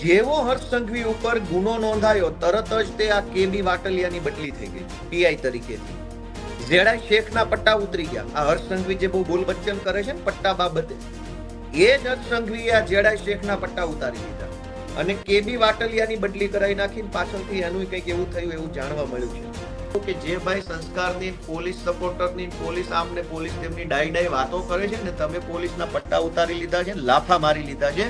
જેવો હર્ષ સંઘવી ઉપર ગુનો નોંધાયો તરત જ તે આ કેબી વાટલિયાની બદલી થઈ ગઈ પીઆઈ તરીકેથી. ઝેડા શેખના પટ્ટા ઉતરી ગયા. આ હર્ષ સંઘવી જે બહુ બોલ બચ્ચન કરે છે ને પટ્ટા બાબતે, એ જ હર્ષ સંઘવીએ આ ઝેડા શેખના પટ્ટા ઉતારી દીધા અને કેબી વાટલિયાની બદલી કરાવી નાખીને પાછળથી એનું કંઈક એવું થયું એવું જાણવા મળ્યું છે કે જે ભાઈ સંસ્કારની, પોલીસ સપોર્ટરની, પોલીસ આમને પોલીસ તેમની ડાઈ વાતો કરે છે ને, તમે પોલીસના પટ્ટા ઉતારી લીધા છે, લાફા મારી લીધા છે.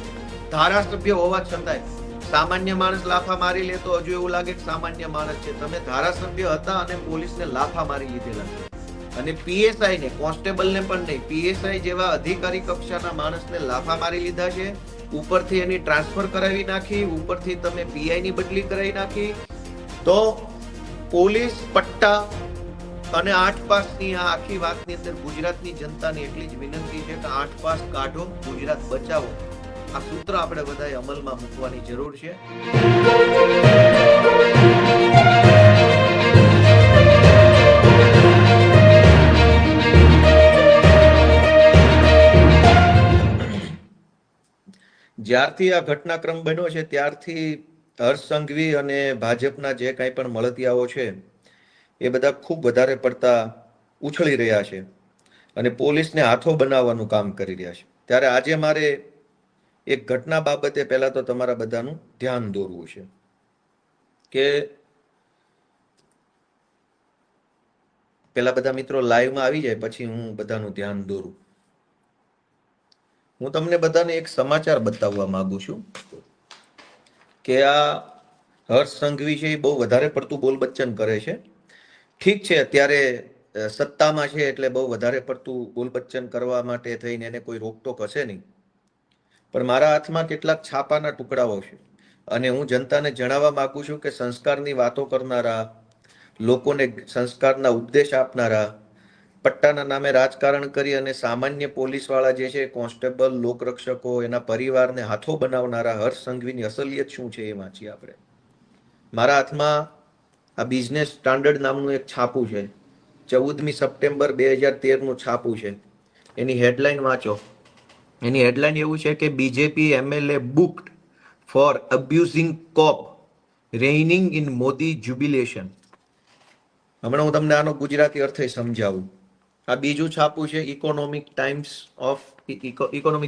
ધારાસભ્ય હોવા છતાંય સામાન્ય માણસ લાફા મારી લે તો હજુ એવું લાગે કે સામાન્ય માણસ છે. તમે ધારાસભ્ય હતા અને પોલીસને લાફા મારી લીધેલા છે. અને પીએસઆઈ ને, કોન્સ્ટેબલ ને પણ નહીં, પીએસઆઈ જેવા અધિકારી કક્ષાના માણસને લાફા મારી લીધા છે. ઉપરથી એની ટ્રાન્સફર કરાવી નાખી, ઉપરથી તમે પીઆઈ ની બદલી કરાવી નાખી. તો પોલીસ પટ્ટા અને 8 પાસની આ આખી વાતની અંદર ગુજરાતની જનતાને એટલી જ વિનંતી છે કે 8 પાસ કાઢો, ગુજરાત બચાવો. આ સૂત્ર આપણે બધાએ અમલમાં મૂકવાની જરૂર છે. જ્યારથી આ ઘટનાક્રમ બન્યો છે ત્યારથી હર્ષ સંઘવી અને ભાજપના જે કાંઈ પણ મળતિયાઓ છે એ બધા ખૂબ વધારે પડતા ઉછળી રહ્યા છે અને પોલીસને હાથો બનાવવાનું કામ કરી રહ્યા છે. ત્યારે આજે મારે એક ઘટના બાબતે પહેલા તો તમારા બધાનું ધ્યાન દોરવું છે કે પેલા બધા મિત્રો લાઈવમાં આવી જાય પછી હું બધાનું ધ્યાન દોરું. હું તમને બધાને એક સમાચાર બતાવવા માંગુ છું કે આ હર્ષ સંઘવી છે એ બહુ વધારે પડતું બોલ બચ્ચન કરે છે. ઠીક છે, અત્યારે સત્તામાં છે એટલે બહુ વધારે પડતું બોલ બચ્ચન કરવા માટે થઈને એને કોઈ રોકટોક હશે નહીં, પણ મારા હાથમાં કેટલાક છાપાના ટુકડાઓ છે અને હું જનતાને જણાવવા માંગુ છું કે સંસ્કારની વાતો કરનારા, લોકોને સંસ્કારના ઉપદેશ આપનારા, પટ્ટાના નામે રાજકારણ કરી અને સામાન્ય પોલીસવાળા જે છે, કોન્સ્ટેબલ, લોકરક્ષકો, એના પરિવારને હાથો બનાવનારા હર્ષ સંઘવીની અસલિયત શું છે એ વાંચીએ આપણે. મારા હાથમાં આ બિઝનેસ સ્ટાન્ડર્ડ નામનું એક છાપું છે, 14મી સપ્ટેમ્બર 2013 નું છાપું છે. એની હેડલાઇન વાંચો. એની હેડલાઇન એવું છે કે BJP MLA booked for abusing cop reining in Modi jubilation. હમણાં હું તમને આનો ગુજરાતી અર્થ સમજાવું. આ બીજું છાપું છે economic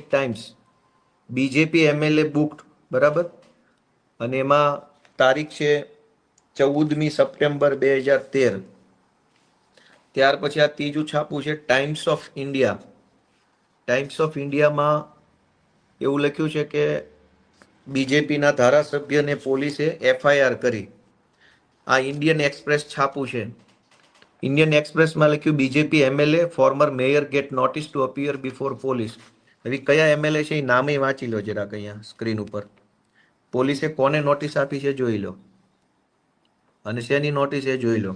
times. BJP MLA booked, બરાબર, અને એમાં તારીખ છે 14મી સપ્ટેમ્બર 2013. ત્યાર પછી આ ત્રીજું છાપું છે times of India. Times of ઇન્ડિયામાં એવું લખ્યું છે કે બીજેપીના ધારાસભ્યને પોલીસે એફઆઈઆર કરી. આ ઇન્ડિયન એક્સપ્રેસ છાપું છે. ઇન્ડિયન એક્સપ્રેસમાં લખ્યું BJP MLA former mayor get notice to appear before police. હવે કયા એમએલએ છે એ નામે વાંચી લો જરાક અહીંયા સ્ક્રીન ઉપર. પોલીસે કોને નોટિસ આપી છે જોઈ લો અને શેની નોટિસ એ જોઈ લો.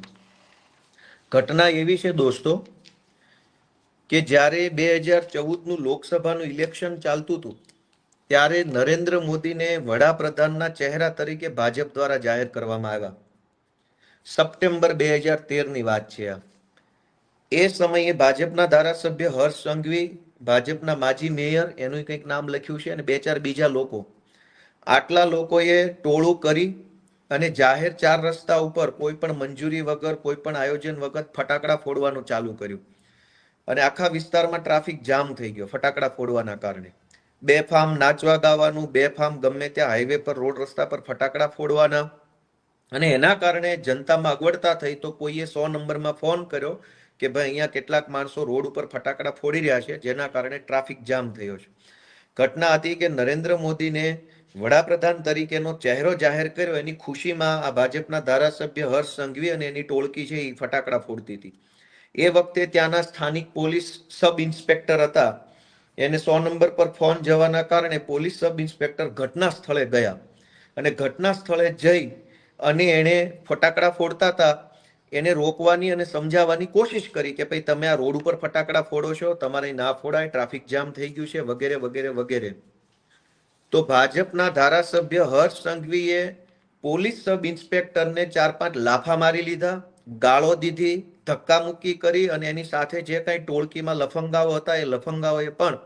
ઘટના એવી છે દોસ્તો કે જ્યારે 2014નું લોકસભાનું ઇલેક્શન ચાલતું હતું ત્યારે નરેન્દ્ર મોદીને વડાપ્રધાનના ચહેરા તરીકે ભાજપ દ્વારા જાહેર કરવામાં આવ્યા. સપ્ટેમ્બર 2013ની વાત છે આ. એ સમયે ભાજપના ધારાસભ્ય હર્ષ સંઘવી, ભાજપના માજી મેયર, એનું કંઈક નામ લખ્યું છે, અને 2-4 બીજા લોકો, આટલા લોકોએ ટોળું કરી અને જાહેર 4 રસ્તા ઉપર કોઈ પણ મંજૂરી વગર, કોઈ પણ આયોજન વગર ફટાકડા ફોડવાનું ચાલુ કર્યું અને આખા વિસ્તારમાં ટ્રાફિક જામ થઈ ગયો ફટાકડા ફોડવાના કારણે. બેફામ નાચવા ગાવાનું, બેફામ ગમે ત્યાં હાઈવે પર, રોડ રસ્તા પર ફટાકડા ફોડવાના, અને એના કારણે જનતામાં અગવડતા થઈ તો કોઈએ 100 નંબરમાં ફોન કર્યો કે ભાઈ અહીંયા કેટલાક માણસો રોડ ઉપર ફટાકડા ફોડી રહ્યા છે, જેના કારણે ટ્રાફિક જામ થયો છે. ઘટના હતી કે નરેન્દ્ર મોદીને વડાપ્રધાન તરીકેનો ચહેરો જાહેર કર્યો એની ખુશીમાં આ ભાજપના ધારાસભ્ય હર્ષ સંઘવી અને એની ટોળકી છે એ ફટાકડા ફોડતી હતી. એ વખતે ત્યાંના સ્થાનિક પોલીસ સબ ઇન્સ્પેક્ટર હતા, એને 100 નંબર પર ફોન જવાના કારણે પોલીસ સબ ઇન્સ્પેક્ટર ઘટના સ્થળે ગયા અને ઘટના સ્થળે જઈ અને એણે ફટાકડા ફોડતા હતા એને રોકવાની અને સમજાવવાની કોશિશ કરી કે ભાઈ તમે આ રોડ ઉપર ફટાકડા ફોડો છો, તમારે ના ફોડાય, ટ્રાફિક જામ થઈ ગયું છે, વગેરે વગેરે વગેરે. તો ભાજપના ધારાસભ્ય હર્ષ સંઘવીએ પોલીસ સબ ઇન્સ્પેક્ટરને 4-5 લાફા મારી લીધા, ગાળો દીધી, ધક્કા મુક્કી કરી અને એની સાથે જે કાંઈ ટોળકીમાં લફંગાઓ હતા એ લફંગાઓએ પણ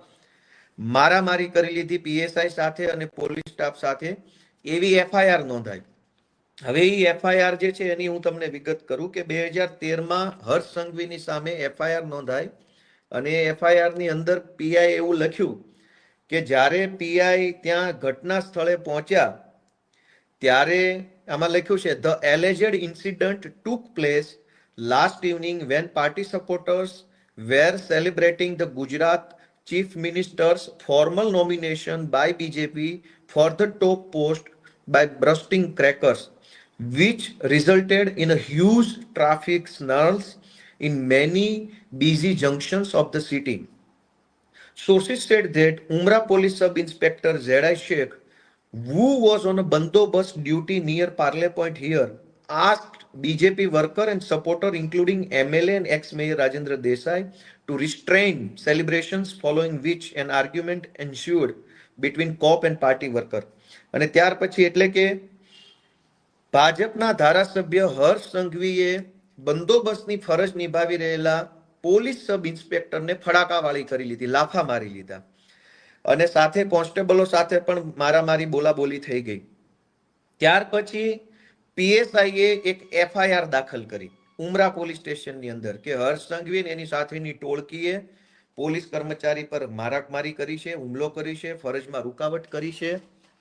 મારામારી કરી લીધી પીએસઆઈ સાથે અને પોલીસ સ્ટાફ સાથે. એવી એફઆઈઆર નોંધાઈ. હવે એ એફઆઈઆર જે છે એની હું તમને વિગત કરું કે 2013માં હર્ષ સંઘવીની સામે એફઆઈઆર નોંધાઈ અને એફઆઈઆર ની અંદર પીઆઈ એવું લખ્યું કે જ્યારે પીઆઈ ત્યાં ઘટના સ્થળે પહોંચ્યા ત્યારે આમાં લખ્યું છે the alleged incident took place last evening when party supporters were celebrating the Gujarat chief minister's formal nomination by BJP for the top post by bursting crackers, which resulted in a huge traffic snarls in many busy junctions of the city. Sources said that Umrah Police Sub-Inspector Z.I. Sheikh, who was on a bandobast duty near Parle Point here, asked BJP worker and supporter, including MLA and ex-mayor Rajendra Desai, to restrain celebrations, following which an argument ensued between cop and party worker. અને ત્યાર પછી એટલે કે ભાજપના ધારાસભ્ય હર્ષ સંઘવીએ બંદોબસ્તની ફરજ નિભાવી રહેલા પોલીસ સબ ઇન્સ્પેક્ટરને ફડાકાવાળી કરી લીધી, લાફા મારી લીધા અને સાથે કોન્સ્ટેબલો સાથે પણ મારામારી બોલાબોલી થઈ ગઈ. ત્યાર પછી પીએસઆઈએ એક એફઆઈઆર દાખલ કરી ઉમરા પોલીસ સ્ટેશનની અંદર કે હર્ષ સંઘવી એની સાથેની ટોળકીએ પોલીસ કર્મચારી પર મારામારી કરી છે, હુમલો કરી છે, ફરજમાં રૂકાવટ કરી છે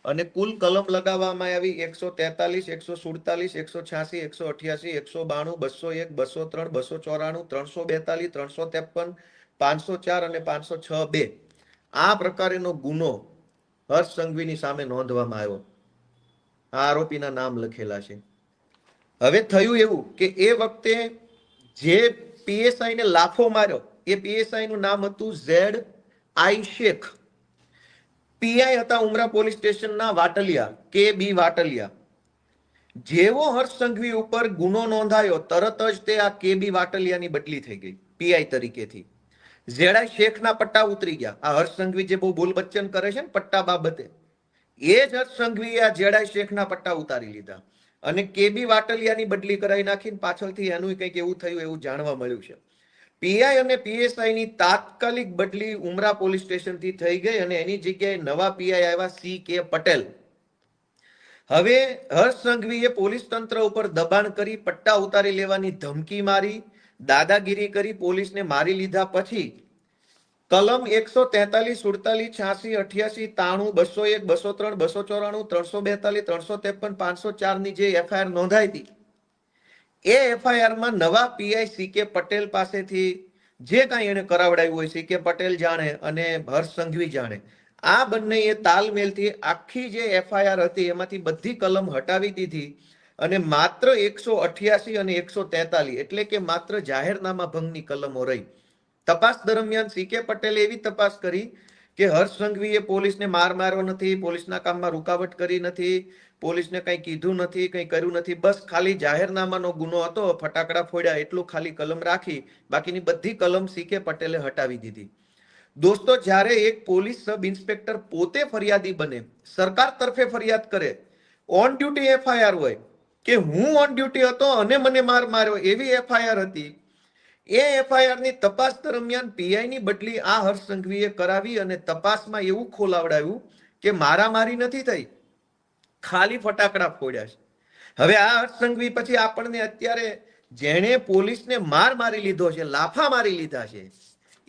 અને કુલ કલમ લગાવવામાં આવી 143, 147, 186, 188, 192, 201, 203, 294, 342, 343, 353, 504 અને 506(2). આ પ્રકારેનો ગુનો હર્ષ સંઘવીની સામે નોંધવામાં આવ્યો. આ આરોપીના નામ લખેલા છે. હવે થયું એવું કે એ વખતે જે પીએસઆઈ ને લાફો માર્યો એ પીએસઆઈ નું નામ હતું Z.I. શેખ. પીઆઈ હતા ઉમરા પોલીસ સ્ટેશનના વાટલિયા, કે બી વાટલિયા. જેવો હર્ષ સંઘવી ઉપર ગુનો નોંધાયો તરત જ તે આ કે બી વાટલિયાની બદલી થઈ ગઈ પીઆઈ તરીકેથી. Z.I. શેખના પટ્ટા ઉતરી ગયા. આ હર્ષ સંઘવી જે બહુ બોલ બચ્ચન કરે છે ને પટ્ટા બાબતે, એ જ હર્ષ સંઘવીએ આ Z.I. શેખના પટ્ટા ઉતારી લીધા અને કે બી વાટલિયાની બદલી કરાવી નાખીને પાછળથી એનું કંઈક એવું થયું એવું જાણવા મળ્યું છે. પીઆઈ અને પીએસઆઈ ની તાત્કાલિક બદલી ઉમરા પોલીસ સ્ટેશનથી થઈ ગઈ અને એની જગ્યાએ નવા પીઆઈ આવ્યા C.K. પટેલ. હવે હર્ષ સંઘવીએ પોલીસ તંત્ર ઉપર દબાણ કરી પટ્ટા ઉતારી લેવાની ધમકી મારી, દાદાગીરી કરી, પોલીસને મારી લીધા પછી કલમ 143, 47, 86, 88, 93, 201, 203, 294, 342, 353, 504 ની જે એફઆઈઆર નોંધાઈ હતી એ એફઆઈઆરમાં નવા પીઆઈ C.K. પટેલ પાસેથી જે કાંઈ એને કરાવડાવ્યું હોય C.K. પટેલ જાણે અને હર્ષ સંઘવી જાણે, આ બંનેએ તાલમેલથી આખી જે એફઆઈઆર હતી એમાંથી બધી કલમ હટાવી દીધી અને માત્ર 188 અને 143 એટલે કે માત્ર જાહેરનામા ભંગની કલમો રહી. તપાસ દરમિયાન C.K. પટેલે એવી તપાસ કરી કે હર્ષ સંઘવીએ પોલીસને માર માર્યો નથી, પોલીસના કામમાં રૂકાવટ કરી નથી, પોલીસને કંઈ કીધું નથી, કંઈ કર્યું નથી, બસ ખાલી જાહેરનામાનો ગુનો હતો, ફટાકડા ફોડ્યા એટલું ખાલી કલમ રાખી, બાકીની બધી કલમ C.K. પટેલે હટાવી દીધી. દોસ્તો, જ્યારે એક પોલીસ સબ ઇન્સ્પેક્ટર પોતે ફરિયાદી બને, સરકાર તરફે ફરિયાદ કરે, ઓન ડ્યુટી એફઆઈઆર હોય કે હું ઓન ડ્યુટી હતો અને મને માર માર્યો એવી એફઆઈઆર હતી, એ એફઆઈઆર ની તપાસ દરમિયાન પીઆઈ ની બદલી આ હર્ષ સંઘવીએ કરાવી અને તપાસમાં એવું ખોલાવડાવ્યું કે મારામારી નથી થઈ, ખાલી ફટાકડા ફોડ્યા છે. હવે આ હર્ષ સંઘવી પછી આપણને અત્યારે જેણે પોલીસને માર મારી લીધો છે, લાફા મારી લીધા છે,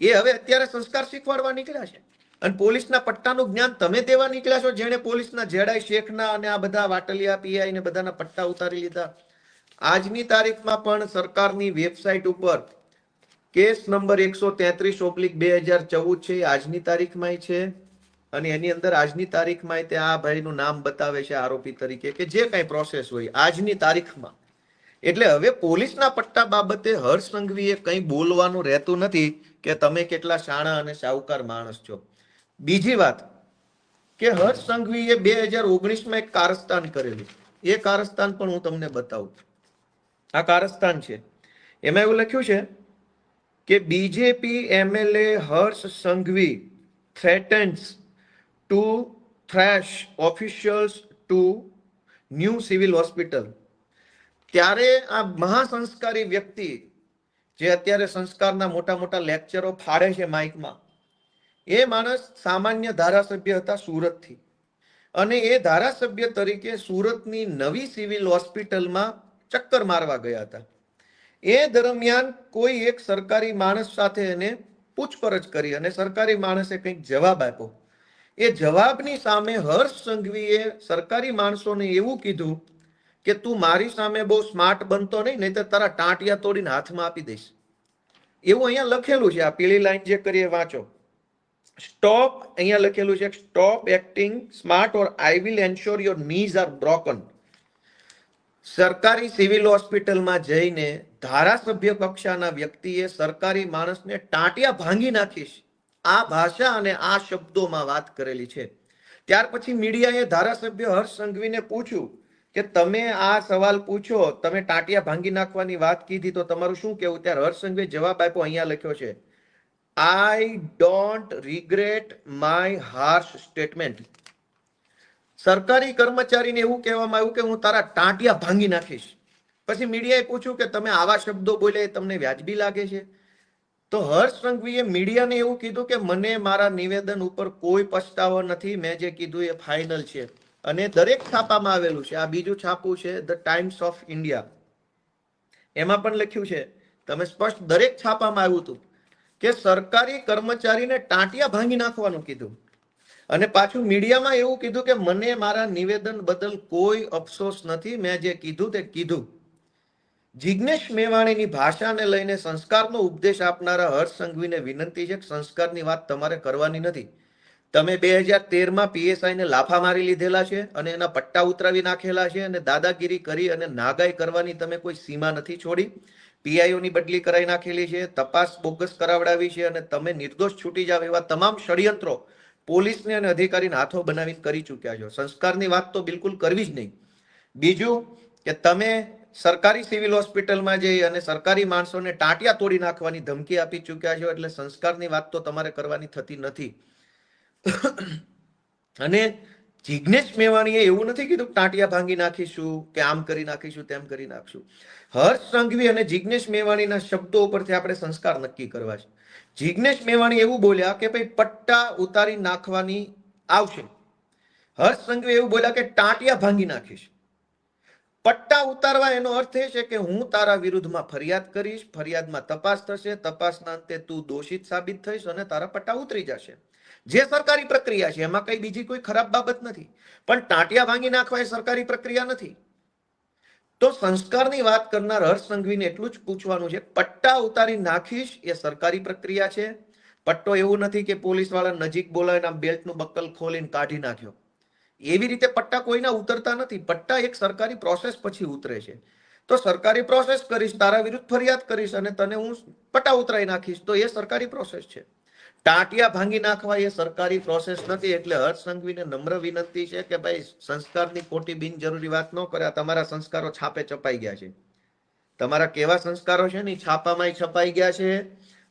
એ હવે અત્યારે સંસ્કાર શીખવાડવા નીકળ્યા છે અને પોલીસના પટ્ટાનું જ્ઞાન તમે દેવા નીકળ્યા છો, જેણે પોલીસના Z.I. શેખના અને આ બધા વાટલિયા પીઆઈ ને બધાના પટ્ટા ઉતારી લીધા. આજની તારીખમાં પણ સરકારની વેબસાઇટ ઉપર કેસ નંબર 133/2014 છે, આજની તારીખમાં છે અને એની અંદર આજની તારીખમાં તે આ ભાઈનું નામ બતાવે છે આરોપી તરીકે કે જે કઈ પ્રોસેસ હોય આજની તારીખમાં. એટલે હવે પોલીસના પટ્ટા બાબતે હર્ષ સંઘવીએ કંઈ બોલવાનું રહેતું નથી કે તમે કેટલા શાણા અને સાહુકાર માણસ છો. બીજી વાત કે હર્ષ સંઘવીએ 2019માં એક કારસ્તાન કરેલું, એ કારસ્તાન પણ હું તમને બતાવું. આ કારસ્તાન છે, એમાં એવું લખ્યું છે કે BJP MLA Harsh Sanghavi threatens to thrash officials to new civil hospital. ત્યારે આ મહાસંસ્કારી વ્યક્તિ જે અત્યારે સંસ્કારના મોટા મોટા લેક્ચરો ફાડે છે માઇકમાં, એ માણસ સામાન્ય ધારાસભ્ય હતા સુરતથી અને એ ધારાસભ્ય તરીકે સુરતની નવી સિવિલ હોસ્પિટલમાં ચક્કર મારવા ગયા હતા. એ દરમિયાન કોઈ એક સરકારી માણસ સાથે એને પૂછપરછ કરી અને સરકારી માણસે કંઈક જવાબ આપ્યો. એ જવાબની સામે હર્ષ સંઘવીએ સરકારી માણસોને એવું કીધું કે તું મારી સામે બહુ સ્માર્ટ બનતો નહીં તો તારા ટાંટિયા તોડીને હાથમાં આપી દઈશ. એવું અહીંયા લખેલું છે. આ પીળી લાઈન જે કરીએ વાંચો. સ્ટોપ, અહીંયા લખેલું છે stop acting smart or I will ensure your knees are broken. સરકારી સિવિલ હોસ્પિટલમાં જઈને ધારાસભ્ય કક્ષાના વ્યક્તિએ સરકારી માણસને ટાંટિયા ભાંગી નાખીશ, આ ભાષા અને આ શબ્દોમાં વાત કરેલી છે. ત્યાર પછી મીડિયાએ ધારાસભ્ય હર્ષ સંઘવીને પૂછ્યું કે તમે આ સવાલ પૂછો, તમે ટાંટિયા ભાંગી નાખવાની વાત કીધી તો તમારું શું કહેવું? ત્યારે હર્ષ સંઘવીએ જવાબ આપ્યો, અહીંયા લખ્યો છે, I don't regret my harsh statement. સરકારી કર્મચારીને એવું કહેવામાં આવ્યું કે હું તારા ટાંટિયા ભાંગી નાખીશ. પછી મીડિયાએ પૂછ્યું કે તમે આવા શબ્દો બોલે એ તમને વ્યાજબી લાગે છે? તો હર્ષ સંઘવીએ મીડિયાને એવું કીધું કે મને મારા નિવેદન ઉપર કોઈ પછતાવો નથી, મેં જે કીધું એ ફાઇનલ છે. અને દરેક છાપામાં આવેલું છે. આ બીજું છાપું છે ધ ટાઈમ્સ ઓફ ઇન્ડિયા, એમાં પણ લખ્યું છે, તમે સ્પષ્ટ દરેક છાપામાં આવ્યું હતું કે સરકારી કર્મચારીને ટાંટિયા ભાંગી નાખવાનું કીધું. અને પાછું મીડિયામાં એવું કીધું કે મને મારા નિવેદન બદલ કોઈ અફસોસ નથી, મેં જે કીધું તે કીધું. જિગ્નેશ મેવાણીની ભાષાને લઈને સંસ્કારનો ઉપદેશ આપનારા હર્ષ સંઘવીને વિનંતી છે કે સંસ્કારની વાત તમારે કરવાની નથી. તમે 2013માં પીએસઆઈને લાફા મારી લીધેલા છે અને એના પટ્ટા ઉતરાવી નાખેલા છે અને દાદાગીરી કરી અને નાગાઈ કરવાની તમે કોઈ સીમા નથી છોડી. પીઆઈઓની બદલી કરાવી નાખેલી છે, તપાસ બોગસ કરાવડાવી છે અને તમે નિર્દોષ છૂટી જાવ એવા તમામ ષડયંત્રો પોલીસને અને અધિકારીને હાથો બનાવીને કરી ચૂક્યા છો. સંસ્કારની વાત તો બિલકુલ કરવી જ નહીં. બીજું કે તમે સરકારી સિવિલ હોસ્પિટલમાં જઈ અને સરકારી માણસોને ટાંટિયા તોડી નાખવાની ધમકી આપી ચૂક્યા છો, એટલે સંસ્કારની વાત તો તમારે કરવાની થતી નથી. અને જિગ્નેશ મેવાણીએ એવું નથી કીધું ટાંટિયા ભાંગી નાખીશું કે આમ કરી નાખીશું તેમ કરી નાખશું. હર્ષ સંઘવી અને જિગ્નેશ મેવાણીના શબ્દો ઉપરથી આપણે સંસ્કાર નક્કી કરવા છે. જિગ્નેશ મેવાણી એવું બોલ્યા કે ભાઈ પટ્ટા ઉતારી નાખવાની આવશે. હર્ષ સંઘવી એવું બોલ્યા કે ટાંટિયા ભાંગી નાખીશ. પટ્ટા ઉતારવા એનો અર્થ એ છે કે હું તારા વિરુદ્ધમાં ફરિયાદ કરીશ, ફરિયાદમાં તપાસ થશે, તપાસના અંતે તું દોષિત સાબિત થઈશ અને તારા પટ્ટા ઉતરી જશે. જે સરકારી પ્રક્રિયા છે એમાં કઈ બીજી કોઈ ખરાબ બાબત નથી. પણ ટાંટિયા ભાંગી નાખવા એ સરકારી પ્રક્રિયા નથી. તો સંસ્કારની વાત કરનાર હર્ષ સંઘવીને એટલું જ પૂછવાનું છે, પટ્ટા ઉતારી નાખીશ એ સરકારી પ્રક્રિયા છે. પટ્ટો એવું નથી કે પોલીસ વાળા નજીક બોલાવીને બેલ્ટનું બક્કલ ખોલીને કાઢી નાખ્યો. એવી રીતે પટ્ટા કોઈના ઉતરતા નથી. પટ્ટા એક સરકારી પ્રોસેસ પછી ઉતરે છે. તો સરકારી પ્રોસેસ કરીશ, તારા વિરુદ્ધ ફરિયાદ કરીશ અને તને હું પટ્ટા ઉતરાઈ નાખીશ, તો એ સરકારી પ્રોસેસ છે. ટાંટિયા ભાંગી નાખવા એ સરકારી પ્રોસેસ નથી. એટલે હર્ષ સંઘવીને નમ્ર વિનંતી છે કે ભાઈ સંસ્કારની ખોટી બિનજરૂરી વાત ન કરે. તમારા સંસ્કારો છાપે છપાઈ ગયા છે. તમારા કેવા સંસ્કારો છે ને છાપામાં છપાઈ ગયા છે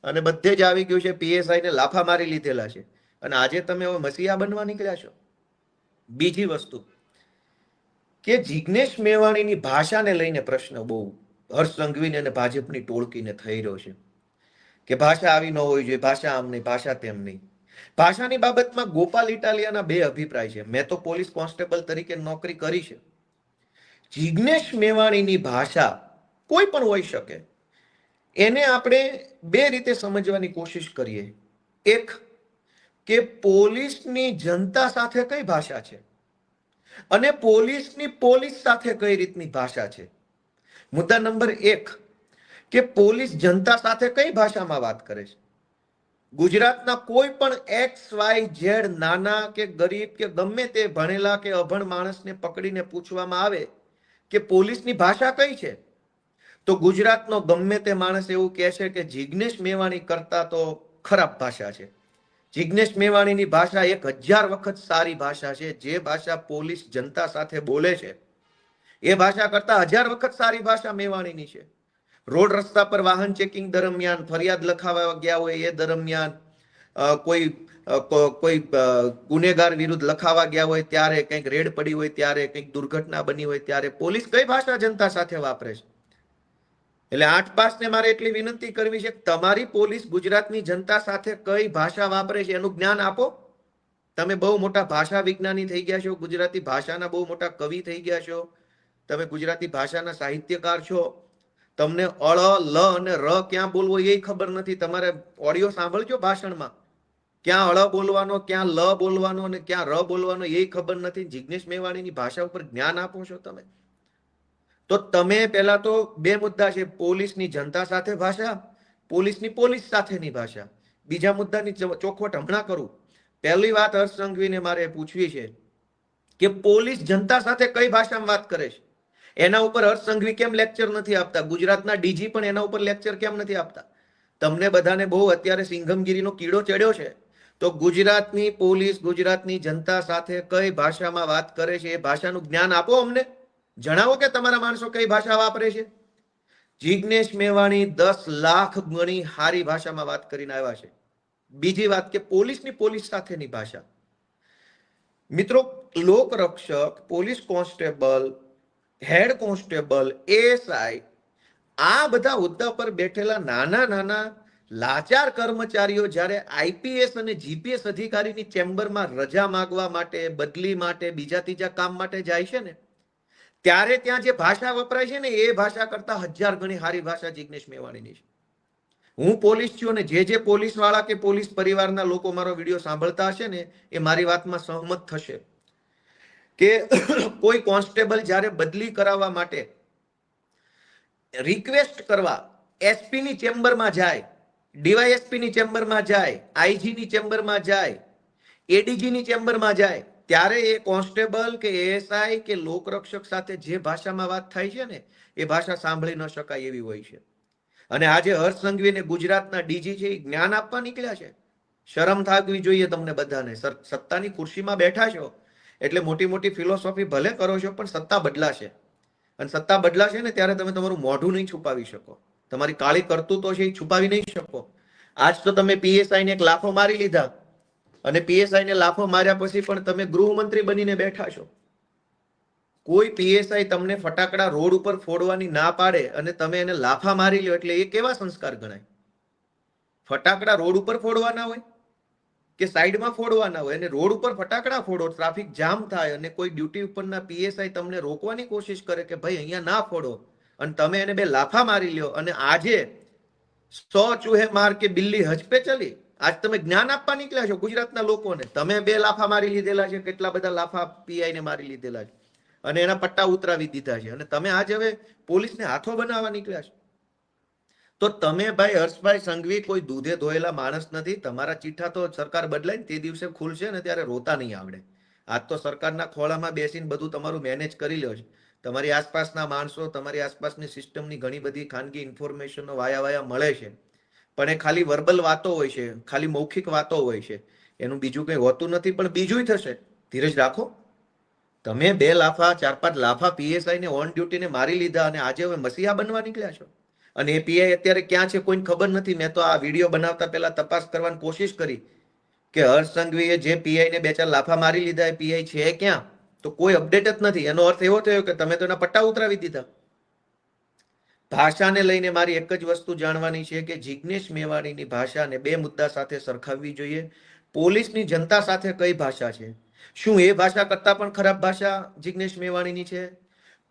અને બધે જ આવી ગયું છે. પીએસઆઈને લાફા મારી લીધેલા છે અને આજે તમે હવે મસીહા બનવા નીકળ્યા છો. બીજી વસ્તુ કે જિગ્નેશ મેવાણીની ભાષાને લઈને પ્રશ્ન બહુ હર્ષ સંઘવીને અને ભાજપની ટોળકીને થઈ રહ્યો છે કે ભાષા આવી ન હોવી જોઈએ, ભાષા આમ નહીં, ભાષા તેમ નહીં. ભાષાની બાબતમાં ગોપાલ ઇટાલિયાના બે અભિપ્રાય છે. મેં તો પોલીસ કોન્સ્ટેબલ તરીકે નોકરી કરી છે. જિગ્નેશ મેવાણીની ભાષા કોઈ પણ હોઈ શકે, એને આપણે બે રીતે સમજવાની કોશિશ કરીએ. એક કે પોલીસની જનતા સાથે કઈ ભાષા છે અને પોલીસની પોલીસ સાથે કઈ રીતની ભાષા છે. મુદ્દા નંબર 1 કે પોલીસ જનતા સાથે કઈ ભાષામાં વાત કરે છે. ગુજરાતના કોઈ પણ XYZ નાના કે ગરીબ કે ગમે તે ભણેલા કે અભણ માણસને પકડીને પૂછવામાં આવે કે પોલીસની ભાષા કઈ છે, તો ગુજરાતનો ગમે તે માણસ એવું કહે છે કે જિગ્નેશ મેવાણી કરતા તો ખરાબ ભાષા છે. જિગ્નેશ મેવાણીની ભાષા 1000 વખત સારી ભાષા છે. જે ભાષા પોલીસ જનતા સાથે બોલે છે એ ભાષા કરતા 1000 વખત સારી ભાષા મેવાણીની છે. રોડ રસ્તા પર વાહન ચેકિંગ દરમિયાન, ફરિયાદ લખાવા ગયા હોય એ દરમિયાન, કોઈ ગુનેગાર વિરુદ્ધ લખાવા ગયા હોય ત્યારે, કંઈક રેડ પડી હોય ત્યારે, કંઈક દુર્ઘટના બની હોય ત્યારે પોલીસ કઈ ભાષા જનતા સાથે વાપરે છે. એટલે 8 પાસને મારે એટલી વિનંતી કરવી છે કે તમારી પોલીસ ગુજરાતની જનતા સાથે કઈ ભાષા વાપરે છે એનું જ્ઞાન આપો. તમે બહુ મોટા ભાષા વિજ્ઞાની થઈ ગયા છો, ગુજરાતી ભાષાના બહુ મોટા કવિ થઈ ગયા છો, તમે ગુજરાતી ભાષાના સાહિત્યકાર છો, તમને અળ લ અને ર ક્યાં બોલવો એ ખબર નથી. તમારે ઓડિયો સાંભળજો ભાષણમાં, ક્યાં અળ બોલવાનો, ક્યાં લ બોલવાનો અને ક્યાં ર બોલવાનો એ ખબર નથી. જિગ્નેશ મેવાણીની ભાષા ઉપર જ્ઞાન આપો છો તમે. તો તમે પહેલા તો બે મુદ્દા છે, પોલીસની જનતા સાથે ભાષા, પોલીસની પોલીસ સાથેની ભાષા. બીજા મુદ્દાની ચોખવટ હમણાં કરું. પહેલી વાત હર્ષ સંઘવીને મારે પૂછવી છે કે પોલીસ જનતા સાથે કઈ ભાષામાં વાત કરે છે. એના ઉપર હર્ષ સંઘવી કેમ લેક્ચર નથી આપતા? ગુજરાતના ડીજી પણ એના ઉપર લેક્ચર કેમ નથી આપતા? તમને બધાને બહુ અત્યારે સિંઘમગીરીનો કીડો ચડ્યો છે. તો ગુજરાતની પોલીસ ગુજરાતની જનતા સાથે કઈ ભાષામાં વાત કરે છે એ ભાષાનું જ્ઞાન આપો અમને. જણાવો કે તમારા માણસો કઈ ભાષા વાપરે છે. જિગ્નેશ મેવાણી 10 લાખ ગણી હારી ભાષામાં વાત કરીને આવ્યા છે. બીજી વાત કે પોલીસની પોલીસ સાથેની ભાષા. મિત્રો, લોકરક્ષક, police constable, head constable, ASI, આ બધા હોદ્દા પર બેઠેલા નાના નાના લાચાર કર્મચારીઓ જ્યારે આઈપીએસ અને જીપીએસ અધિકારીની ચેમ્બરમાં રજા માંગવા માટે, બદલી માટે, બીજા ત્રીજા કામ માટે જાય છે ને, ત્યારે ત્યાં જે ભાષા વપરાય છે ને એ ભાષા કરતા 1000 ગણી હારી ભાષા જિગ્નેશ મેવાણીની છે. હું પોલીસ છું અને જે પોલીસ વાળા કે પોલીસ પરિવારના લોકો મારો વિડીયો સાંભળતા હશે ને એ મારી વાતમાં સહમત થશે કે કોઈ કોન્સ્ટેબલ જ્યારે બદલી કરાવવા માટે રિક્વેસ્ટ કરવા એસપી ની ચેમ્બરમાં જાય, ડીવાયએસપી ની ચેમ્બરમાં જાય, આઈજી ની ચેમ્બરમાં જાય, એડીજી ની ચેમ્બરમાં જાય, ત્યારે એ કોન્સ્ટેબલ કે એએસઆઈ કે લોકરક્ષક સાથે જે ભાષામાં વાત થાય છે ને એ ભાષા સાંભળી ન શકાય એવી હોય છે. અને આજે હર્ષ સંઘવીને ગુજરાતના ડીજી છે એ જ્ઞાન આપવા નીકળ્યા છે. શરમ થાકવી જોઈએ તમને બધાને. સત્તાની ખુરશીમાં બેઠા છો એટલે મોટી મોટી ફિલોસોફી ભલે કરો છો, પણ સત્તા બદલાશે. અને સત્તા બદલાશે ને ત્યારે તમે તમારું મોઢું નહીં છુપાવી શકો, તમારી કાળી કરતૂતો છે એ છુપાવી નહીં શકો. આજ તો તમે પીએસઆઈ ને એક લાફો મારી લીધા અને પીએસઆઈ ને લાફો માર્યા પછી પણ તમે ગૃહમંત્રી બનીને બેઠા છો. કોઈ પીએસઆઈ તમને ફટાકડા રોડ ઉપર ફોડવાની ના પાડે અને તમે એને લાફા મારી લ્યો એટલે એ કેવા સંસ્કાર ગણાય? ફટાકડા રોડ ઉપર ફોડવાના હોય કે સાઈડમાં ફોડવાના હોય? અને રોડ ઉપર ફટાકડા ફોડો, ટ્રાફિક જામ થાય અને કોઈ ડ્યુટી ઉપરના પીએસઆઈ તમને રોકવાની કોશિશ કરે કે ભાઈ અહીંયા ના ફોડો, અને તમે એને બે લાફા મારી લ્યો. અને આજે 100 ચૂહે માર કે બિલ્લી હજ પે ચલી, આજ તમે જ્ઞાન આપવા નીકળ્યા છો ગુજરાતના લોકોને. તમે 2 લાફા મારી લીધેલા છે, કેટલા બધા લાફા પીઆઈ ને મારી લીધેલા છે અને એના પટ્ટા ઉતરાવી દીધા છે, અને તમે આજે હવે પોલીસને હાથો બનાવવા નીકળ્યા છો. તો તમે ભાઈ હર્ષભાઈ સંઘવી કોઈ દૂધે ધોયેલા માણસ નથી. તમારા ચીઠા તો સરકાર બદલાય ને તે દિવસે ખુલશે ને ત્યારે રોતા નહીં આવડે. આજ તો સરકારના ખોળામાં બેસીને બધું તમારું મેનેજ કરી લ્યો છે. તમારી આસપાસના માણસો, તમારી આસપાસની સિસ્ટમની ઘણી બધી ખાનગી ઇન્ફોર્મેશનો વાયા મળે છે, પણ એ ખાલી વર્બલ વાતો હોય છે, ખાલી મૌખિક વાતો હોય છે, એનું બીજું કંઈ હોતું નથી. પણ બીજું થશે, ધીરજ રાખો. તમે 2 લાફા 4-5 લાફા પીએસઆઈ ને ઓન ડ્યુટી ને મારી લીધા અને આજે હવે મસીહા બનવા નીકળ્યા છો. અને એ પીઆઈ અત્યારે ક્યાં છે કોઈને ખબર નથી. મેં તો આ વિડીયો બનાવતા પહેલા તપાસ કરવાની કોશિશ કરી કે હર્ષ સંઘવીએ જે પીઆઈ ને 2-4 લાફા મારી લીધા એ પીઆઈ છે ક્યાં? તો કોઈ અપડેટ જ નથી. એનો અર્થ એવો થયો કે તમે તો એના પટ્ટા ઉતરાવી દીધા. ભાષાને લઈને મારી એક જ વસ્તુ જાણવાની છે કે જિગ્નેશ મેવાણીની ભાષાને 2 મુદ્દા સાથે સરખાવવી જોઈએ. પોલીસની જનતા સાથે કઈ ભાષા છે? શું એ ભાષા કરતા પણ ખરાબ ભાષા જિગ્નેશ મેવાણીની છે?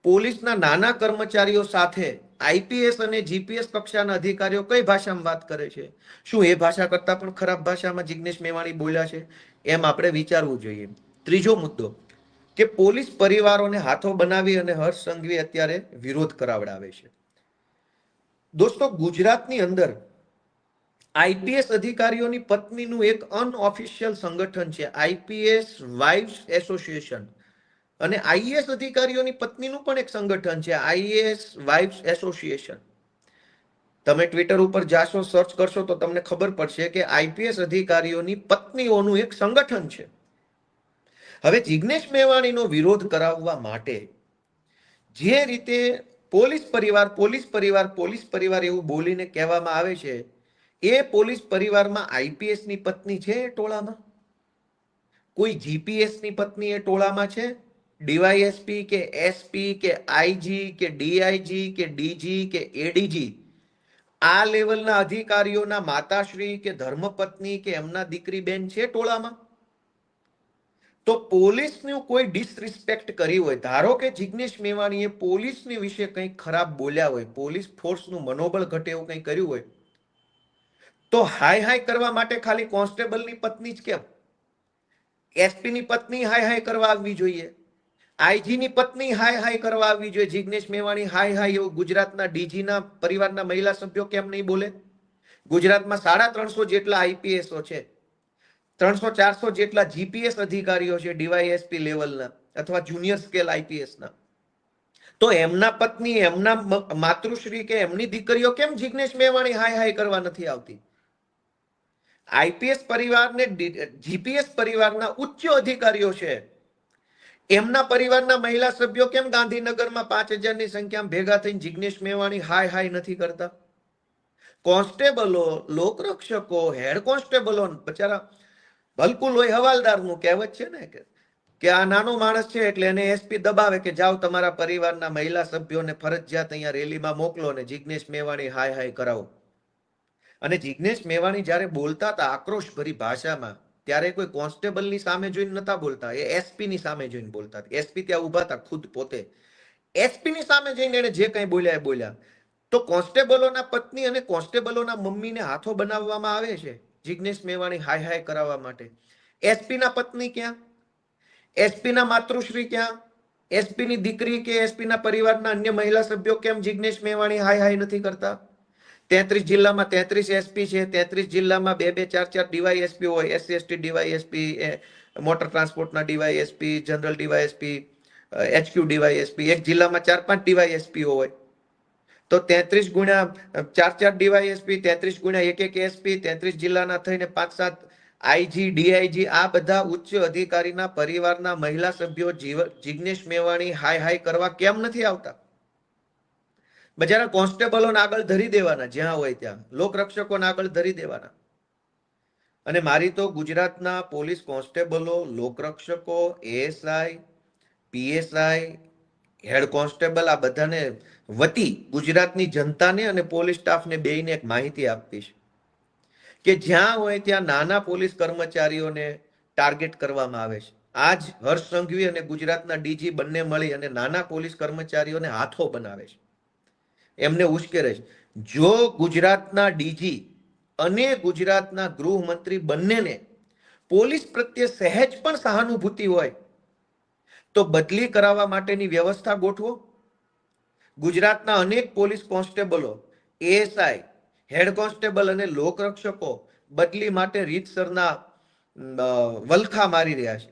પોલીસના નાના કર્મચારીઓ સાથે આઈપીએસ અને જીપીએસ કક્ષાના અધિકારીઓ કઈ ભાષામાં વાત કરે છે? શું એ ભાષા કરતા પણ ખરાબ ભાષામાં જિગ્નેશ મેવાણી બોલ્યા છે? એમ આપણે વિચારવું જોઈએ. ત્રીજો મુદ્દો કે પોલીસ પરિવારોને હાથો બનાવી અને હર્ષ સંઘવી અત્યારે વિરોધ કરાવડાવે છે. દોસ્તો, ગુજરાતની અંદર આઈપીએસ અધિકારીઓની પત્નીનું એક અનઓફિશિયલ સંગઠન છે, આઈપીએસ વાઇવ્સ એસોસિએશન. અને આઈએએસ અધિકારીઓની પત્નીનું પણ એક સંગઠન છે, આઈએએસ વાઇવ્સ એસોસિએશન. તમે ટ્વિટર ઉપર જાશો, સર્ચ કરશો તો તમને ખબર પડશે કે આઈપીએસ અધિકારીઓની પત્નીઓનું એક સંગઠન છે. હવે જિગ્નેશ મેવાણીનો વિરોધ કરાવવા માટે જે રીતે પોલીસ પરિવાર એવું બોલીને કહેવામાં આવે છે, એ પોલીસ પરિવારમાં આઈપીએસ ની પત્ની છે એ ટોળામાં? કોઈ જીપીએસ ની પત્ની એ ટોળામાં છે? ડીવાયએસપી કે એસપી કે આઈજી કે ડીઆઈજી કે ડીજી કે એડીજી આ લેવલના અધિકારીઓના માતાશ્રી કે ધર્મપત્ની કે એમના દીકરી બેન છે ટોળામાં? તો પોલીસનું કોઈ ડિસરિસ્પેક્ટ કરી હોય, ધારો કે જિગ્નેશ મેવાણીએ પોલીસની વિશે કંઈ ખરાબ બોલ્યા હોય, પોલીસ ફોર્સનું મનોબળ ઘટે એવું કંઈ કર્યું હોય, તો હાય હાય કરવા માટે ખાલી કોન્સ્ટેબલની પત્ની જ કેમ? એસપીની પત્ની હાય હાય કરવા આવવી જોઈએ, આઈજીની પત્ની હાય હાય કરવા આવવી જોઈએ. જિગ્નેશ મેવાણી હાય હાય એવું ગુજરાતના ડીજીના પરિવારના મહિલા સભ્યો કેમ નહીં બોલે? ગુજરાતમાં 350 જેટલા આઈપીએસઓ છે, 300-400 જેટલા જીપીએસ અધિકારીઓ છે ડીવાયએસપી લેવલના અથવા જુનિયર સ્કેલ આઈપીએસના. તો એમના પત્ની, એમના માતૃશ્રી કે એમની દીકરીઓ કેમ જિગ્નેશ મેવાણી હાય હાય કરવા નથી આવતી? આઈપીએસ પરિવારને જીપીએસ પરિવારના ઉચ્ચ અધિકારીઓ છે, એમના પરિવારના મહિલા સભ્યો કેમ ગાંધીનગરમાં 5000ની સંખ્યામાં ભેગા થઈને જિગ્નેશ મેવાણી હાય હાય નથી કરતા? કોન્સ્ટેબલો, લોકરક્ષકો, હેડ કોન્સ્ટેબલો બચારા ભલકુલ હોય હવાલદારનું કહેવત છે ને કે આ નાનો માણસ છે એટલે એને એસપી દબાવે કે જાઓ તમારા પરિવારના મહિલા સભ્યોને ફરજિયાત અહીંયા રેલીમાં મોકલો ને જિગ્નેશ મેવાણી હાય હાય કરાવો. અને જિગ્નેશ મેવાણી જ્યારે બોલતા હતા આક્રોશભરી ભાષામાં, ત્યારે કોઈ કોન્સ્ટેબલની સામે જોઈને નતા બોલતા, એ એસપીની સામે જોઈને બોલતા. એસપી ત્યાં ઉભા હતા ખુદ પોતે, એસપીની સામે જઈને એને જે કંઈ બોલ્યા એ બોલ્યા. તો કોન્સ્ટેબલોના પત્ની અને કોન્સ્ટેબલોના મમ્મીને હાથો બનાવવામાં આવે છે જિગ્નેશ મેવાણી હાય હાય કરાવવા માટે. એસપીના પત્ની ક્યાં? એસપીના માતૃશ્રી ક્યાં? એસપીની દીકરી કે એસપીના પરિવારના અન્ય મહિલા સભ્યો કેમ જિગ્નેશ મેવાણી હાય હાય નથી કરતા? 33 જિલ્લામાં 33 એસપી છે, 33 જિલ્લામાં 2-2, 4-4 ડીવાયએસપી હોય, SC/ST ડીવાયએસપી, મોટર ટ્રાન્સપોર્ટના DYSP, general DYSP, HQ DYSP, એક જિલ્લામાં 4-5 ડીવાયએસપી હોય. તો 33 ગુણ્યા 4-4 ડીવાયએસપી, 33 ગુણ્યા 1-1 એસપી, 33 જિલ્લાના થઈને 5-7 આઈજી, ડીઆઈજી, આ બધા ઉચ્ચ અધિકારીના પરિવારના મહિલા સભ્યો જિગ્નેશ મેવાણી હાય હાય કરવા કેમ નથી આવતા? બજારા કોન્સ્ટેબલોને આગળ ધરી દેવાના, જ્યાં હોય ત્યાં લોકરક્ષકોને આગળ ધરી દેવાના. અને મારી તો ગુજરાતના પોલીસ કોન્સ્ટેબલો, લોકરક્ષકો, એએસઆઈ, પીએસઆઈ, હેડ કોન્સ્ટેબલ, આ બધાને વતી ગુજરાતની જનતાને અને પોલીસ સ્ટાફને બેયને એક માહિતી આપવી છે કે જ્યાં હોય ત્યાં નાના પોલીસ કર્મચારીઓને ટાર્ગેટ કરવામાં આવે છે. આજ હર્ષ સંઘવી અને ગુજરાતના ડીજી બંને મળી અને નાના પોલીસ કર્મચારીઓને હાથો બનાવે છે, એમને ઉશ્કેરે છે. જો ગુજરાતના ડીજી અને ગુજરાતના ગૃહમંત્રી બંનેને પોલીસ પ્રત્યે સહેજ પણ સહાનુભૂતિ હોય તો બદલી કરાવવા માટેની વ્યવસ્થા ગોઠવો. ગુજરાતના અનેક પોલીસ કોન્સ્ટેબલો, એએસઆઈ, હેડ કોન્સ્ટેબલ અને લોકરક્ષકો બદલી માટે રીતસરના વલખા મારી રહ્યા છે.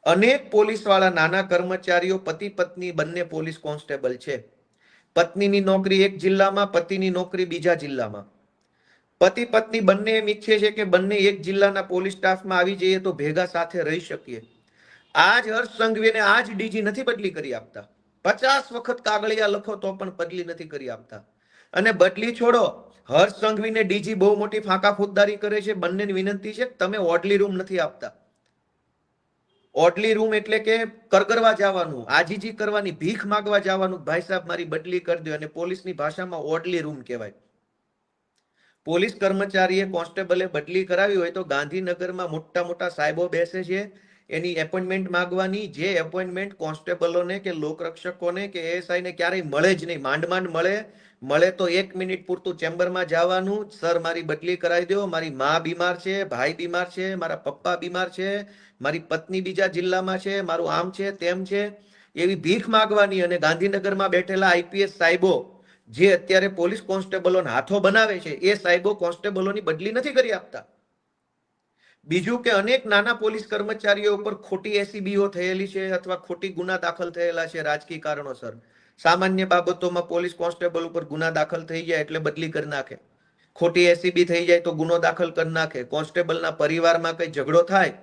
અનેક પોલીસ વાળા નાના કર્મચારીઓ પતિ પત્ની બંને પોલીસ કોન્સ્ટેબલ છે. પત્નીની નોકરી એક જિલ્લામાં, પતિની નોકરી બીજા જિલ્લામાં. પતિ પત્ની બંને એમ ઈચ્છે છે કે બંને એક જિલ્લાના પોલીસ સ્ટાફમાં આવી જઈએ તો ભેગા સાથે રહી શકીએ. આજ હર્ષ સંઘવીને આજ ડીજી નથી બદલી કરી આપતા. 50 વખત કાગળિયા લખો તો પણ બદલી નથી કરી આપતા. અને બદલી છોડો, હર્ષ સંઘવીને ડીજી બહુ મોટી ફાંકા ફોજદારી કરે છે. બંનેની વિનંતી છે તમે ઓડલી રૂમ નથી આપતા. ઓડલી રૂમ એટલે કે કરગરવા જવાનું, આજીજી કરવાની, ભીખ માંગવા જવાનું, ભાઈ સાહેબ મારી બદલી કરી દો. અને પોલીસની ભાષામાં ઓડલી રૂમ કહેવાય. પોલીસ કર્મચારીએ કોન્સ્ટેબલે બદલી કરાવી હોય તો ગાંધીનગરમાં મોટા મોટા સાહેબો બેસે છે, એની એપોઇન્ટમેન્ટ માંગવાની. જે એપોઇન્ટમેન્ટ કોન્સ્ટેબલોને કે લોકરક્ષકોને કે એએસઆઈ ને ક્યારેય મળે જ નહીં, માંડ માંડ મળે તો 1 મિનિટ પૂરતું ચેમ્બરમાં જવાનું, સર મારી બદલી કરાવી દો, મારી મા બીમાર છે, ભાઈ બીમાર છે, મારા પપ્પા બીમાર છે, મારી પત્ની બીજા જિલ્લામાં છે, મારું આમ છે તેમ છે, એવી ભીખ માંગવાની. અને ગાંધીનગરમાં બેઠેલા આઈપીએસ સાહેબો જે અત્યારે પોલીસ કોન્સ્ટેબલોને હાથો બનાવે છે, એ સાહેબો કોન્સ્ટેબલોની બદલી નથી કરી આપતા. બીજું કે અનેક નાના પોલીસ કર્મચારીઓ ઉપર ખોટી એસીબીઓ થયેલી છે અથવા ખોટી ગુના દાખલ થયેલા છે રાજકીય કારણોસર. સામાન્ય બાબતોમાં પોલીસ કોન્સ્ટેબલ ઉપર ગુના દાખલ થઈ જાય એટલે બદલી કરી નાખે, ખોટી એસીબી થઈ જાય તો ગુનો દાખલ કરી નાખે. કોન્સ્ટેબલના પરિવારમાં કઈ ઝઘડો થાય,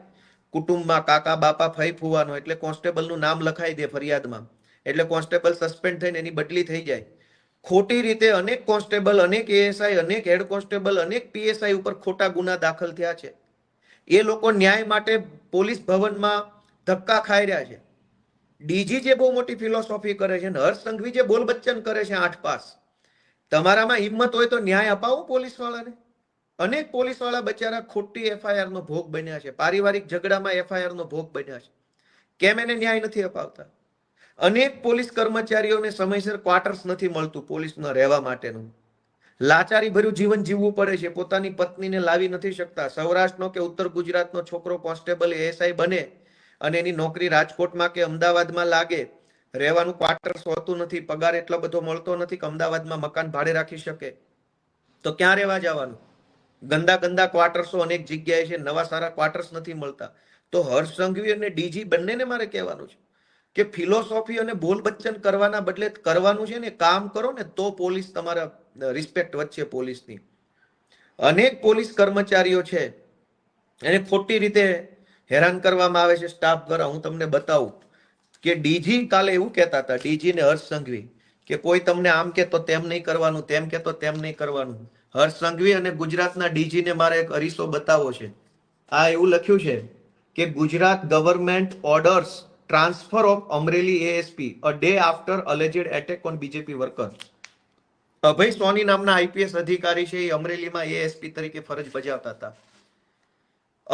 કુટુંબમાં કાકા બાપા ફઈ ફુવાનો, એટલે કોન્સ્ટેબલનું નામ લખાઈ દે ફરિયાદમાં, એટલે કોન્સ્ટેબલ સસ્પેન્ડ થઈને એની બદલી થઈ જાય. ખોટી રીતે અનેક કોન્સ્ટેબલ, અનેક એએસઆઈ, અનેક હેડ કોન્સ્ટેબલ, અનેક પીએસઆઈ ઉપર ખોટા ગુના દાખલ થયા છે. એ લોકો ન્યાય માટે પોલીસ ભવનમાં ધક્કા ખાઈ રહ્યા છે. ડીજી જે બહુ મોટી ફિલોસોફી કરે છે, હર્ષ સંઘવી જે બોલ બચ્ચન કરે છે 8 પાસ, તમારામાં હિંમત હોય તો ન્યાય અપાવો પોલીસ વાળાને. અનેક પોલીસ વાળા બચારા ખોટી એફઆઈઆર નો ભોગ બન્યા છે, પારિવારિક ઝઘડામાં એફઆઈઆર નો ભોગ બન્યા છે. કેમ એને ન્યાય નથી અપાવતા? અનેક પોલીસ કર્મચારીઓને સમયસર ક્વાર્ટર્સ નથી મળતું પોલીસમાં રહેવા માટેનું. લાચારી ભર્યું જીવન જીવવું પડે છે, પોતાની પત્નીને લાવી નથી શકતા. સૌરાષ્ટ્રનો કે ઉત્તર ગુજરાતનો છોકરો કોન્સ્ટેબલ એએસઆઈ બને અને એની નોકરી રાજકોટમાં કે અમદાવાદમાં લાગે, રહેવાનું ક્વાર્ટર્સ હોતું નથી, પગાર એટલો બધો મળતો નથી કે અમદાવાદમાં મકાન ભાડે રાખી શકે, તો ક્યાં રહેવા જવાનું? ગંદા ગંદા ક્વાર્ટર્સો અનેક જગ્યાએ છે, નવા સારા ક્વાર્ટર્સ નથી મળતા. તો હર્ષ સંઘવી અને ડીજી બંનેને મારે કહેવાનું છે કે ફિલોસોફી અને બોલ બચ્ચન કરવાના બદલે કરવાનું છે ને કામ કરો ને, તો પોલીસ તમારા રિસ્પેક્ટ વધશે પોલીસની. અનેક પોલીસ કર્મચારીઓ છે એને ખોટી રીતે હેરાન કરવામાં આવે છે સ્ટાફ દ્વારા. હું તમને બતાવું કે ડીજી કાલે એવું કહેતા હતા, ડીજી ને હર્ષ સંઘવી, કે કોઈ તમને આમ કે તો તેમ નહીં કરવાનું, તેમ કે તો તેમ નહીં કરવાનું. હર્ષ સંઘવી અને ગુજરાતના ડીજી ને મારે એક અરીસો બતાવો છે. આ એવું લખ્યું છે કે Gujarat government orders transfer of Amreli ASP a day after alleged attack on BJP worker. Abhay Soni નામના આઈપીએસ અધિકારી છે, એ અમરેલીમાં એએસપી તરીકે ફરજ બજાવતા હતા.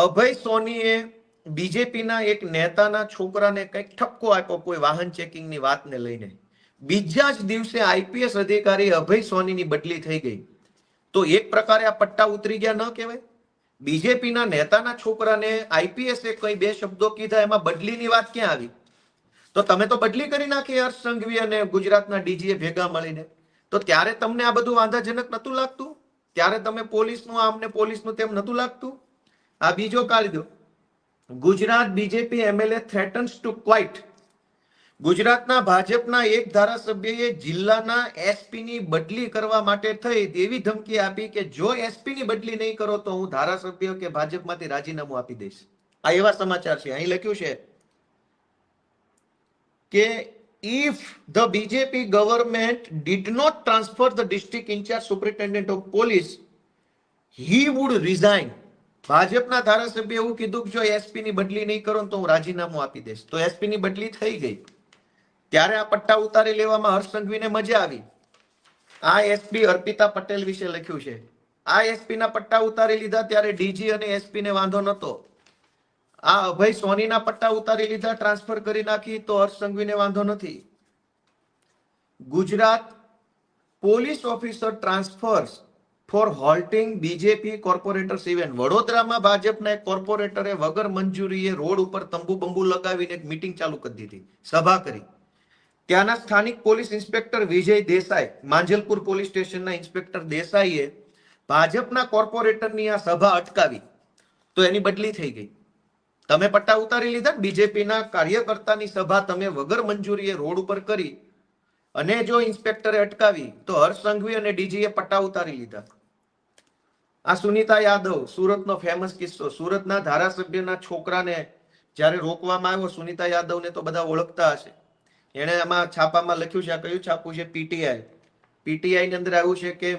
અભય સોનીએ બીજેપીના એક નેતાના છોકરાને કંઈક ઠપકો આપ્યો કોઈ વાહન ચેકિંગની વાતને લઈને. બીજા જ દિવસે આઈપીએસ અધિકારી અભય સોનીની બદલી થઈ ગઈ. તો એક પ્રકારે આ પટ્ટા ઉતરી ગયા ન કહેવાય? બીજેપીના નેતાના છોકરાને આઈપીએસે કઈ બે શબ્દો કીધા, એમાં બદલીની વાત ક્યાં આવી? તો તમે તો બદલી કરી નાખી હર્ષ સંઘવી અને ગુજરાતના ડીજીએ ભેગા મળીને. તો ત્યારે તમને આ બધું વાંધાજનક નતું લાગતું? ત્યારે તમે પોલીસનું આમ ને પોલીસનું તેમ નતું લાગતું? આ બીજો કાઢી દો. Gujarat BJP MLA threatens to quit. ગુજરાતના ભાજપના એક ધારાસભ્યએ જિલ્લાના એસપીની બદલી કરવા માટે થઈ એવી ધમકી આપી કે જો એસપીની બદલી નહીં કરો તો હું ધારાસભ્ય કે ભાજપમાંથી રાજીનામું આપી દઈશ. આ એવા સમાચાર છે. અહીં લખ્યું છે કે if the BJP government did not transfer the district in charge superintendent of police, he would resign. ભાજપના ધારાસભ્ય એવું કીધું કે જો એસપી ની બદલી નહીં કરો તો હું રાજીનામું આપી દઈશ. તો એસપી ની બદલી થઈ ગઈ. ત્યારે આ પટ્ટા ઉતારી લેવામાં હર્ષ સંઘવીને મજા આવી. આ એસપી અર્પિતા પટેલ વિશે લખ્યું છે. આ એસપી ના પટ્ટા ઉતારી લીધા ત્યારે ડીજી અને એસપી ને વાંધો નતો. આ અભય સોનીના પટ્ટા ઉતારી લીધા, ટ્રાન્સફર કરી નાખી, તો હર્ષ સંઘવીને વાંધો નથી. Gujarat police officer transfers for halting BJP corporators event. વડોદરામાં ભાજપના એક કોર્પોરેટરે વગર મંજૂરીએ રોડ ઉપર તંબુ બંબુ લગાવીને એક મીટિંગ ચાલુ કરી દીધી, સભા કરી. ત્યાંના સ્થાનિક પોલીસ ઇન્સ્પેક્ટર વિજય દેસાઈ, માંજલપુર પોલીસ સ્ટેશનના ઇન્સ્પેક્ટર દેસાઈએ ભાજપના કોર્પોરેટરની આ સભા અટકાવી, તો એની બદલી થઈ ગઈ. તમે પટ્ટા ઉતારી લીધા. બીજેપીના કાર્યકર્તાની સભા તમે વગર મંજૂરીએ રોડ ઉપર કરી અને જો ઇન્સ્પેક્ટરે અટકાવી, તો હર્ષ સંઘવી અને ડીજીએ પટ્ટા ઉતારી લીધા. આ સુનીતા યાદવ, સુરતનો ફેમસ કિસ્સો. સુરતના ધારાસભ્યના છોકરાને જ્યારે રોકવામાં આવ્યો, સુનીતા યાદવને તો બધા ઓળખતા હશે, એને આમાં છાપામાં લખ્યું છે. આ કયું છાપું છે? પીટીઆઈ. પીટીઆઈ ની અંદર આવ્યું છે કે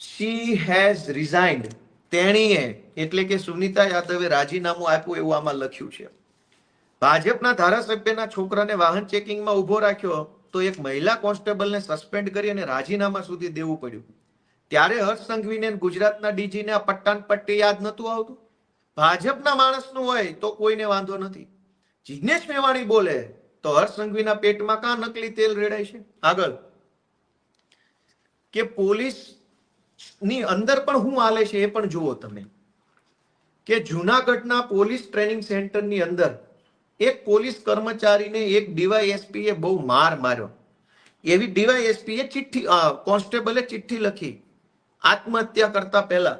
she has resigned. તેણીએ એટલે કે સુનીતા યાદવે રાજીનામું આપ્યું એવું આમાં લખ્યું છે. ભાજપના ધારાસભ્યના છોકરાને વાહન ચેકિંગમાં ઉભો રાખ્યો તો એક મહિલા કોન્સ્ટેબલને સસ્પેન્ડ કરી અને રાજીનામા સુધી દેવું પડ્યું. ત્યારે હર્ષ સંઘવીને ગુજરાતના ડીજીને આ પટ્ટાન પટ્ટી યાદ નતું આવતું? ભાજપના માણસનું હોય તો કોઈને વાંધો નથી. જિગ્નેશ મેવાણી બોલે તો હર્ષ સંઘવીના પેટમાં કાં નકલી તેલ રેડાય છે? આગળ કે પોલીસ ની અંદર પણ શું હાલે છે એ પણ જુઓ તમે. કે જુનાગઢના પોલીસ ટ્રેનિંગ સેન્ટરની અંદર એક પોલીસ કર્મચારીને એક ડીવાયએસપી એ બહુ માર્યો. એવી ડીવાયએસપી એ ચિઠ્ઠી, કોન્સ્ટેબલે ચિઠ્ઠી લખી આત્મહત્યા કરતા પહેલા.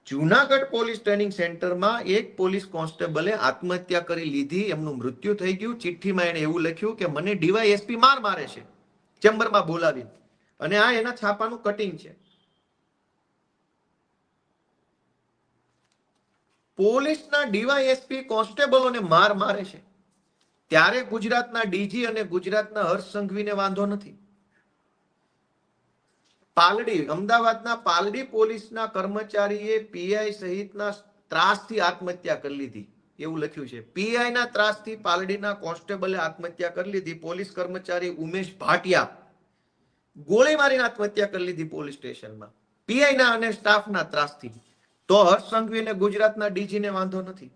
જુનાગઢ પોલીસ ટ્રેનિંગ સેન્ટરમાં એક પોલીસ કોન્સ્ટેબલે આત્મહત્યા કરી લીધી, એમનું મૃત્યુ થઈ ગયું. ચિઠ્ઠીમાં એને એવું લખ્યું કે મને ડીવાયએસપી મારે છે, ચેમ્બરમાં બોલાવી. અને આ એના છાપાનું કટિંગ છે. પોલીસના ડીવાયએસપી કોન્સ્ટેબલોને મારે છે, ત્યારે ગુજરાતના ડીજી અને ગુજરાતના હર્ષ સંઘવીને વાંધો નથી. પાલડી, અમદાવાદના પાલડી પોલીસના કર્મચારીએ પીઆઈ સહિતના ત્રાસથી આત્મહત્યા કરી લીધી એવું લખ્યું છે. પીઆઈ ના ત્રાસથી પાલડીના કોન્સ્ટેબલે આત્મહત્યા કરી લીધી. પોલીસ કર્મચારી ઉમેશ ભાટિયા ગોળી મારીને આત્મહત્યા કરી લીધી પોલીસ સ્ટેશનમાં, પીઆઈ ના અને સ્ટાફના ત્રાસથી. તો હર્ષ સંઘવી અને ગુજરાતના ડીજી ને વાંધો નથી.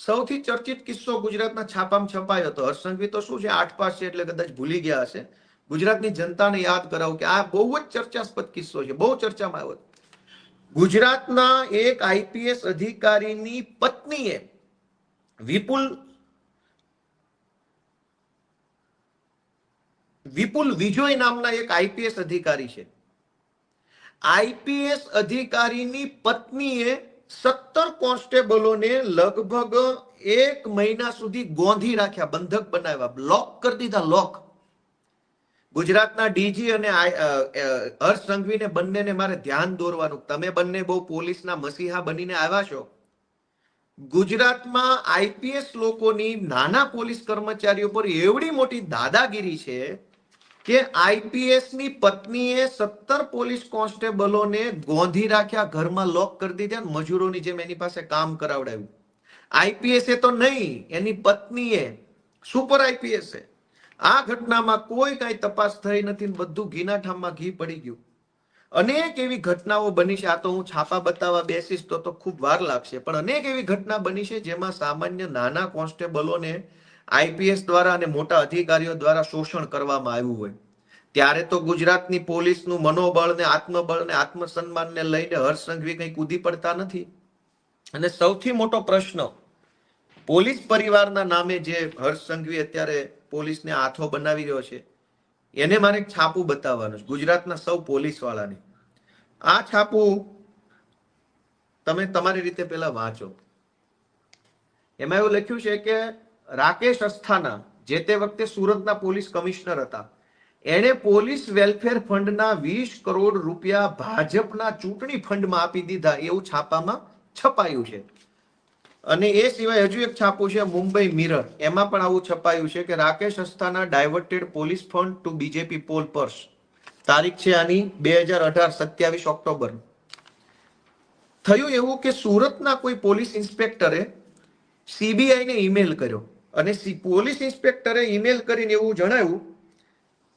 સૌથી ચર્ચિત કિસ્સો ગુજરાતના છાપામાં છપાયો હતો. હર્ષ સંઘવી તો શું છે, 8 પાસ છે એટલે કદાચ ભૂલી ગયા હશે. ગુજરાતની જનતાને યાદ કરાવું કે આ બહુ જ ચર્ચાસ્પદ કિસ્સો છે, બહુ ચર્ચામાં આવ્યો. ગુજરાતના એક આઈપીએસ અધિકારીની પત્નીએ વિપુલ વિજોય નામના એક આઈપીએસ અધિકારી છે. આઈપીએસ અધિકારીની પત્નીએ 17 કોન્સ્ટેબલોને લગભગ 1 મહિના સુધી ગોંધી રાખ્યા, બંધક બનાવ્યા, લોક કરી દીધા, લોક. ગુજરાતના ડીજી અને હર્ષ સંઘવીને બંનેને મારે ધ્યાન દોરવાનું, તમે બંને બહુ પોલીસના મસીહા બનીને આવ્યા છો. ગુજરાતમાં આઈપીએસ લોકોની, નાના પોલીસ કર્મચારીઓ પર એવડી મોટી દાદાગીરી છે કે આઈપીએસ ની પત્નીએ 17 પોલીસ કોન્સ્ટેબલોને ગોંધી રાખ્યા, ઘરમાં લોક કરી દીધા, મજૂરોની જેમ એની પાસે કામ કરાવડાવ્યું. આઈપીએસ તો નહીં, એની પત્નીએ, સુપર આઈપીએસ. આ ઘટનામાં કોઈ કઈ તપાસ થઈ નથી, બધું ઘીના ઠામમાં ઘી પડી ગયું. અનેક એવી ઘટનાઓ બની છે. આ તો હું છાપા બતાવવા બેસીશ તો ખૂબ વાર લાગશે, પણ અનેક એવી ઘટના બની છે જેમાં સામાન્ય નાના કોન્સ્ટેબલોને આઈપીએસ દ્વારા અને મોટા અધિકારીઓ દ્વારા શોષણ કરવામાં આવ્યું હોય. ત્યારે તો ગુજરાતની પોલીસનું મનોબળ ને આત્મબળ ને આત્મસન્માનને લઈને હર્ષ સંઘવી કંઈ કૂદી પડતા નથી. અને સૌથી મોટો પ્રશ્ન, પોલીસ પરિવારના નામે જે હર્ષ સંઘવી અત્યારે પોલીસને હાથો બનાવી રહ્યો છે, એને મારે એક છાપું બતાવવાનું છે ગુજરાતના સૌ પોલીસ વાળાને. આ છાપું તમે તમારી રીતે પેલા વાંચો. એમાં એવું લખ્યું છે કે રાકેશ અસ્થાના, જે તે વખતે સુરતના પોલીસ કમિશનર હતા, એણે પોલીસ વેલફેર ફંડના 20 કરોડ રૂપિયા ભાજપના ચૂંટણી ફંડમાં આપી દીધા, એવું છાપામાં છપાયું છે. અને એ સિવાય હજુ એક છાપું છે મુંબઈ મિરર, એમાં પણ આવું છપાયું છે કે Rakesh Asthana diverted police fund to BJP poll purse. તારીખ છે આની 2018, 27 ઓક્ટોબર. થયું એવું કે સુરતના કોઈ પોલીસ ઇન્સ્પેક્ટરે સીબીઆઈ ને ઈમેલ કર્યો, અને પોલીસ ઇન્સ્પેક્ટરે ઈમેલ કરીને એવું જણાવ્યું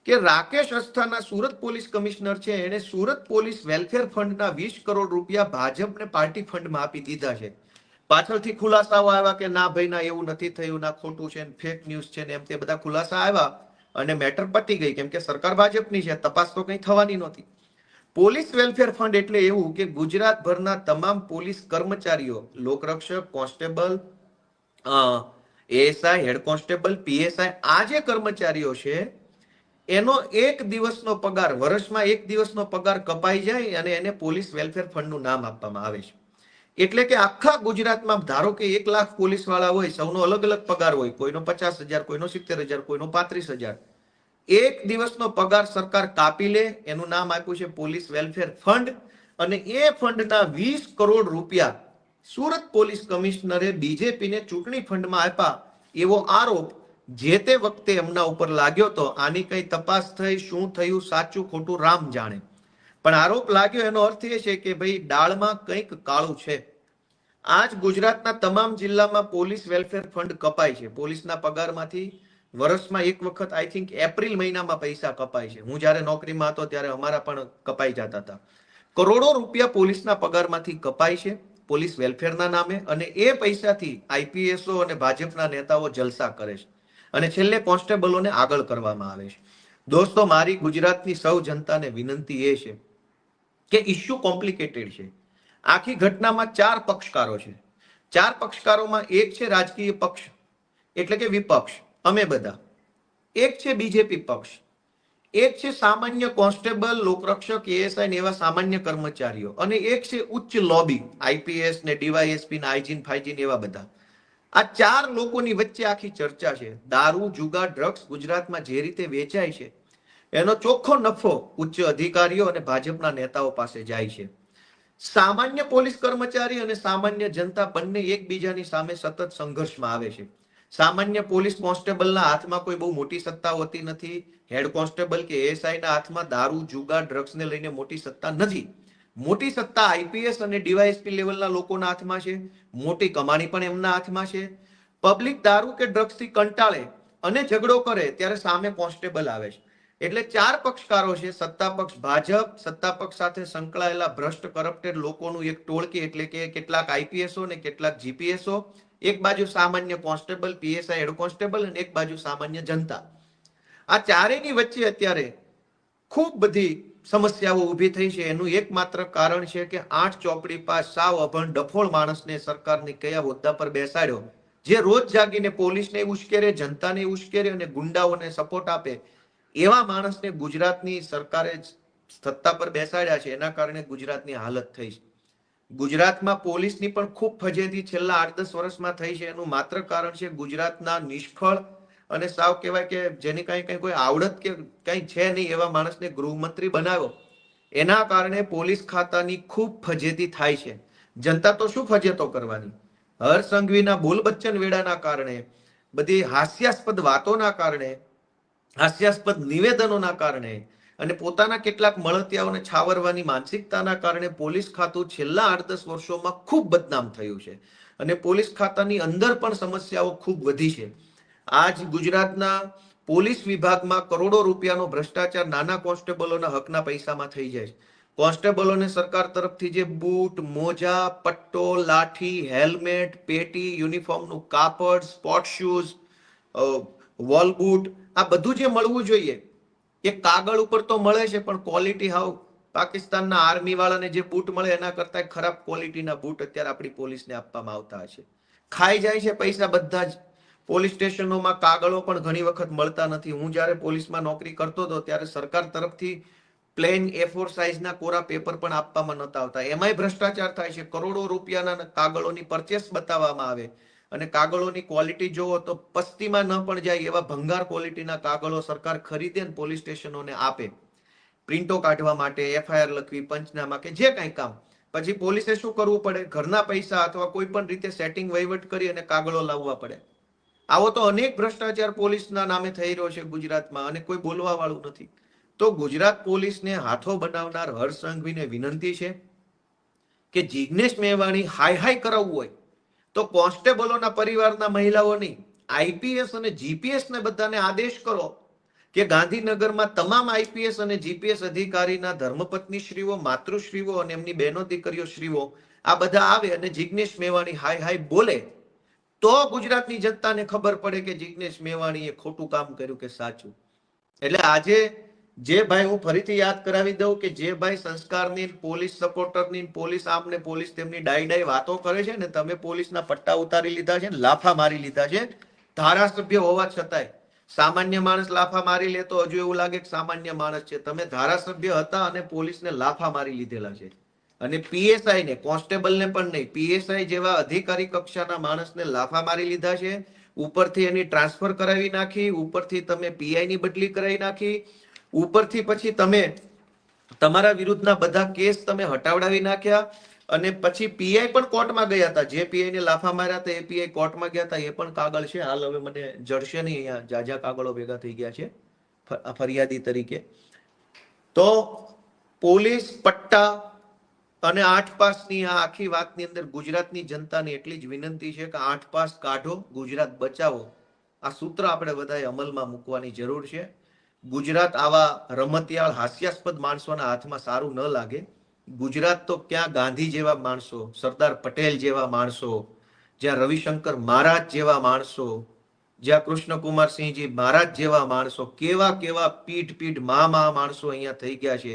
કે રાકેશ અસ્થાના સુરત પોલીસ કમિશનર છે, એને સુરત પોલીસ વેલફેર ફંડના 20 કરોડ રૂપિયા ભાજપને પાર્ટી ફંડમાં આપી દીધા છે. પાછળથી ખુલાસાઓ આવ્યા કે ના ભાઈ ના, એવું નથી થયું, ના ખોટું છે, ફેક ન્યૂઝ છે, ને એમ તે બધા ખુલાસા આવ્યા અને મેટર પતી ગઈ, કેમ કે સરકાર ભાજપની છે, તપાસ તો કંઈ થવાની નહોતી. પોલીસ વેલફેર ફંડ એટલે એવું કે ગુજરાતભરના તમામ પોલીસ કર્મચારીઓ, લોકરક્ષક, constable, ASI, head constable, PSI, આ જે કર્મચારીઓ છે એનો 1 દિવસનો પગાર, વર્ષમાં 1 દિવસનો પગાર કપાઈ જાય અને એને પોલીસ વેલફેર ફંડનું નામ આપવામાં આવે છે. એટલે કે આખા ગુજરાતમાં ધારો કે 1 લાખ પોલીસ વાળા હોય, સૌનો અલગ અલગ પગાર હોય, કોઈનો 50,000, કોઈનો 70,000, કોઈનો 35,000. 1 દિવસનો પગાર સરકાર કાપી લે, એનું નામ આપ્યું છે પોલીસ વેલફેર ફંડ. અને એ ફંડના 20 કરોડ રૂપિયા સુરત પોલીસ કમિશનરે બીજેપીને ચૂંટણી ફંડમાં આપ્યા, એવો આરોપ જે તે વખતે એમના ઉપર લાગ્યો હતો. આની કઈ તપાસ થઈ, શું થયું, સાચું ખોટું રામ જાણે, પણ આરોપ લાગ્યો એનો અર્થ એ છે કે ભાઈ દાળમાં કંઈક કાળું છે. આજ ગુજરાતના તમામ જિલ્લામાં પોલીસ વેલફેર ફંડ કપાય છે. પોલીસના પગારમાંથી વર્ષમાં એક વખત આઈ થિંક એપ્રિલ મહિનામાં પૈસા કપાય છે. હું જ્યારે નોકરીમાં હતો ત્યારે અમારા પણ કપાઈ જતા હતા. કરોડો રૂપિયા પોલીસના પગારમાંથી કપાય છે પોલીસ વેલફેરના નામે, અને એ પૈસાથી આઈપીએસઓ અને ભાજપના નેતાઓ જલસા કરે છે, અને છેલ્લે કોન્સ્ટેબલોને આગળ કરવામાં આવે છે. દોસ્તો, મારી ગુજરાતની સૌ જનતાને વિનંતી એ છે કે ઇશ્યુ કોમ્પ્લિકેટેડ છે. આખી ઘટનામાં 4 પક્ષકારો છે. 4 પક્ષકારોમાં એક છે રાજકીય પક્ષ, એટલે કે વિપક્ષ, અમે બધા. એક છે બીજેપી પક્ષ. એક છે સામાન્ય કોન્સ્ટેબલ, લોકરક્ષક, એએસઆઈ ને એવા સામાન્ય કર્મચારીઓ. અને એક છે ઉચ્ચ લોબી, આઈપીએસ ને ડીવાયએસપી ને આઈજીન ફાઈજીન એવા બધા. આ 4 લોકોની વચ્ચે આખી ચર્ચા છે. દારૂ, જુગાર, ડ્રગ્સ ગુજરાતમાં જે રીતે વેચાય છે એનો ચોખ્ખો નફો ઉચ્ચ અધિકારીઓ અને ભાજપના નેતાઓ પાસે જાય છે. સામાન્ય પોલીસ કર્મચારી અને સામાન્ય જનતા બંને એકબીજાની સામે સતત સંઘર્ષમાં આવે છે. સામાન્ય પોલીસ કોન્સ્ટેબલના હાથમાં કોઈ બહુ મોટી સત્તા હોતી નથી. હેડ કોન્સ્ટેબલ કે એએસઆઈ ના હાથમાં દારૂ, જુગાર, ડ્રગ્સને લઈને મોટી સત્તા નથી. મોટી સત્તા આઈપીએસ અને ડીવાયએસપી લેવલના લોકોના હાથમાં છે. મોટી કમાણી પણ એમના હાથમાં છે. પબ્લિક દારૂ કે ડ્રગ્સથી કંટાળે અને ઝઘડો કરે ત્યારે સામે કોન્સ્ટેબલ આવે છે. એટલે 4 પક્ષકારો છે. સત્તા પક્ષ ભાજપ, સત્તા પક્ષ સાથે સંકળાયેલા ભ્રષ્ટ કરપ્ટેડ લોકોનું એક ટોળકી, એટલે કે કેટલાક આઈપીએસઓ ને કેટલાક જીપીએસઓ, એક બાજુ સામાન્ય કોન્સ્ટેબલ, પીએસઆઈ, હેડ કોન્સ્ટેબલ, અને એક બાજુ સામાન્ય જનતા. આ ચારેયની વચ્ચે અત્યારે ખૂબ બધી સમસ્યાઓ ઊભી થઈ છે. એનું એકમાત્ર કારણ છે કે 8 ચોપડી પાસ સાવ અભણ ડફોળ માણસને સરકારની કયા હોદ્દા પર બેસાડ્યો, જે રોજ જાગીને પોલીસને ઉશ્કેરે, જનતાને ઉશ્કેરે અને ગુંડાઓને સપોર્ટ આપે. એવા માણસને ગુજરાતની સરકારે સત્તા પર બેસાડ્યા છે. એના કારણે ગુજરાતની હાલત થઈ છે. ગુજરાતમાં પોલીસની પણ ખૂબ ફજેતી છેલ્લા 8-10 વર્ષમાં થઈ છે. એનું માત્ર કારણ છે ગુજરાતના નિષ્ફળ અને સાવ કહેવાય કે જેની કઈ કોઈ આવડત કે કઈ છે નહીં એવા માણસને ગૃહમંત્રી બનાવ્યો. એના કારણે પોલીસ ખાતાની ખૂબ ફજેતી થાય છે. જનતા તો શું ફજેતો કરવાની? હર્ષ સંઘવીના બોલ બચ્ચન વેડાના કારણે, બધી હાસ્યાસ્પદ વાતોના કારણે, હાસ્યાસ્પદ નિવેદનોના કારણે અને પોતાના કેટલાક મળતિયાઓને છાવરવાની માનસિકતાના કારણે પોલીસ ખાતું છેલ્લા 8-10 વર્ષોમાં ખૂબ બદનામ થયું છે. અને પોલીસ ખાતાની અંદર પણ સમસ્યાઓ ખૂબ વધી છે. આજ ગુજરાતના પોલીસ વિભાગમાં કરોડો રૂપિયાનો ભ્રષ્ટાચાર નાના કોન્સ્ટેબલોના હકના પૈસામાં થઈ જાય છે. કોન્સ્ટેબલોને સરકાર તરફથી જે બૂટ, મોજા, પટ્ટો, લાઠી, હેલ્મેટ, પેટી, યુનિફોર્મનું કાપડ, સ્પોર્ટ શૂઝ, વોલ બૂટ, આ બધું જે મળવું જોઈએ એ કાગળ ઉપર તો મળે છે, પણ ક્વોલિટી હાવ પાકિસ્તાનના આર્મી વાળાને જે બૂટ મળે એના કરતા ખરાબ ક્વોલિટીના બૂટ અત્યારે આપણી પોલીસને આપવામાં આવતા હશે. ખાઈ જાય છે પૈસા બધા જ. પોલીસ સ્ટેશનોમાં કાગળો પણ ઘણી વખત મળતા નથી. હું જ્યારે પોલીસમાં નોકરી કરતો હતો ત્યારે સરકાર તરફથી પ્લેન A4 સાઇઝના કોરા પેપર પણ આપવામાં નહોતા આવતા. એમાંય ભ્રષ્ટાચાર થાય છે. કરોડો રૂપિયાના કાગળોની પરચેસ બતાવવામાં આવે અને કાગળોની ક્વોલિટી જોવો તો પસ્તીમાં ન પણ જાય એવા ભંગાર ક્વોલિટીના કાગળો સરકાર ખરીદે અને પોલીસ સ્ટેશનોને આપે, પ્રિન્ટો કાઢવા માટે, FIR લખવી, પંચનામા કે જે કંઈ કામ. પછી પોલીસે શું કરવું પડે? ઘરના પૈસા અથવા કોઈ પણ રીતે સેટિંગ વહીવટ કરી અને કાગળો લાવવા પડે. આવો તો અનેક ભ્રષ્ટાચાર પોલીસના નામે થઈ રહ્યો છે ગુજરાતમાં અને કોઈ બોલવા વાળું નથી. તો ગુજરાત પોલીસને હાથો બનાવનાર હર્ષ સંઘવીને વિનંતી છે કે જિગ્નેશ મેવાણી હાઈ હાઈ કરાવવું હોય તો કોન્સ્ટેબલોના પરિવારના મહિલાઓ નહીં, IPS અને GPS ને બધાને આદેશ કરો કે ગાંધીનગરમાં તમામ IPS અને GPS અધિકારીના ધર્મપત્ની શ્રીઓ, માતૃશ્રીઓ અને એમની બહેનો દીકરીઓ શ્રીઓ આ બધા આવે અને જિગ્નેશ મેવાણી હાઈ હાઈ બોલે તો ગુજરાતની જનતાને ખબર પડે કે જિગ્નેશ મેવાણીએ ખોટું કામ કર્યું કે સાચું. એટલે આજે જે ભાઈ, હું ફરીથી યાદ કરાવી દઉં કે જે ભાઈ સંસ્કારની, પોલીસ સપોર્ટરની, પોલીસ આમને પોલીસ તેમની ડાઈ વાતો કરે છે ને, તમે પોલીસના પટ્ટા ઉતારી લીધા છે, લાફા મારી લીધા છે ધારાસભ્ય હોવા છતાંય. સામાન્ય માણસ લાફા મારી લે તો હજુ એવું લાગે કે સામાન્ય માણસ છે. તમે ધારાસભ્ય હતા અને પોલીસને લાફા મારી લીધેલા છે. અને PSI ને, કોન્સ્ટેબલને પણ નહીં, PSI જેવા અધિકારી કક્ષાના માણસને લાફા મારી લીધા છે. ઉપરથી એની ટ્રાન્સફર કરાવી નાખી, ઉપરથી તમે PI ની બદલી કરાવી નાખી, ઉપરથી પછી તમે તમારા વિરુદ્ધના બધા કેસ તમે હટાવડાવી નાખ્યા. અને પછી PI પણ કોર્ટમાં ગયા હતા. જે PI ને લાફા માર્યા હતા એ PI કોર્ટમાં ગયા હતા. એ પણ કાગળ છે. હાલ હવે મને જડશે નહીં, અહીંયા જાજા કાગળો ભેગા થઈ ગયા છે ફરિયાદી તરીકે. તો પોલીસ પટ્ટા અને 8 પાસની આ આખી વાતની અંદર ગુજરાતની જનતાને એટલી જ વિનંતી છે કે 8 પાસ કાઢો, ગુજરાત બચાવો. આ સૂત્ર આપણે બધાએ અમલમાં મૂકવાની જરૂર છે. ગુજરાત આવા રમતિયાળ હાસ્યાસ્પદ માણસોના હાથમાં સારું ન લાગે. ગુજરાત તો ક્યાં ગાંધી જેવા માણસો, સરદાર પટેલ જેવા માણસો, જ્યાં રવિશંકર મહારાજ જેવા માણસો, જ્યાં કૃષ્ણકુમારસિંહજી મહારાજ જેવા માણસો, કેવા કેવા પીઠ માણસો અહીંયા થઈ ગયા છે.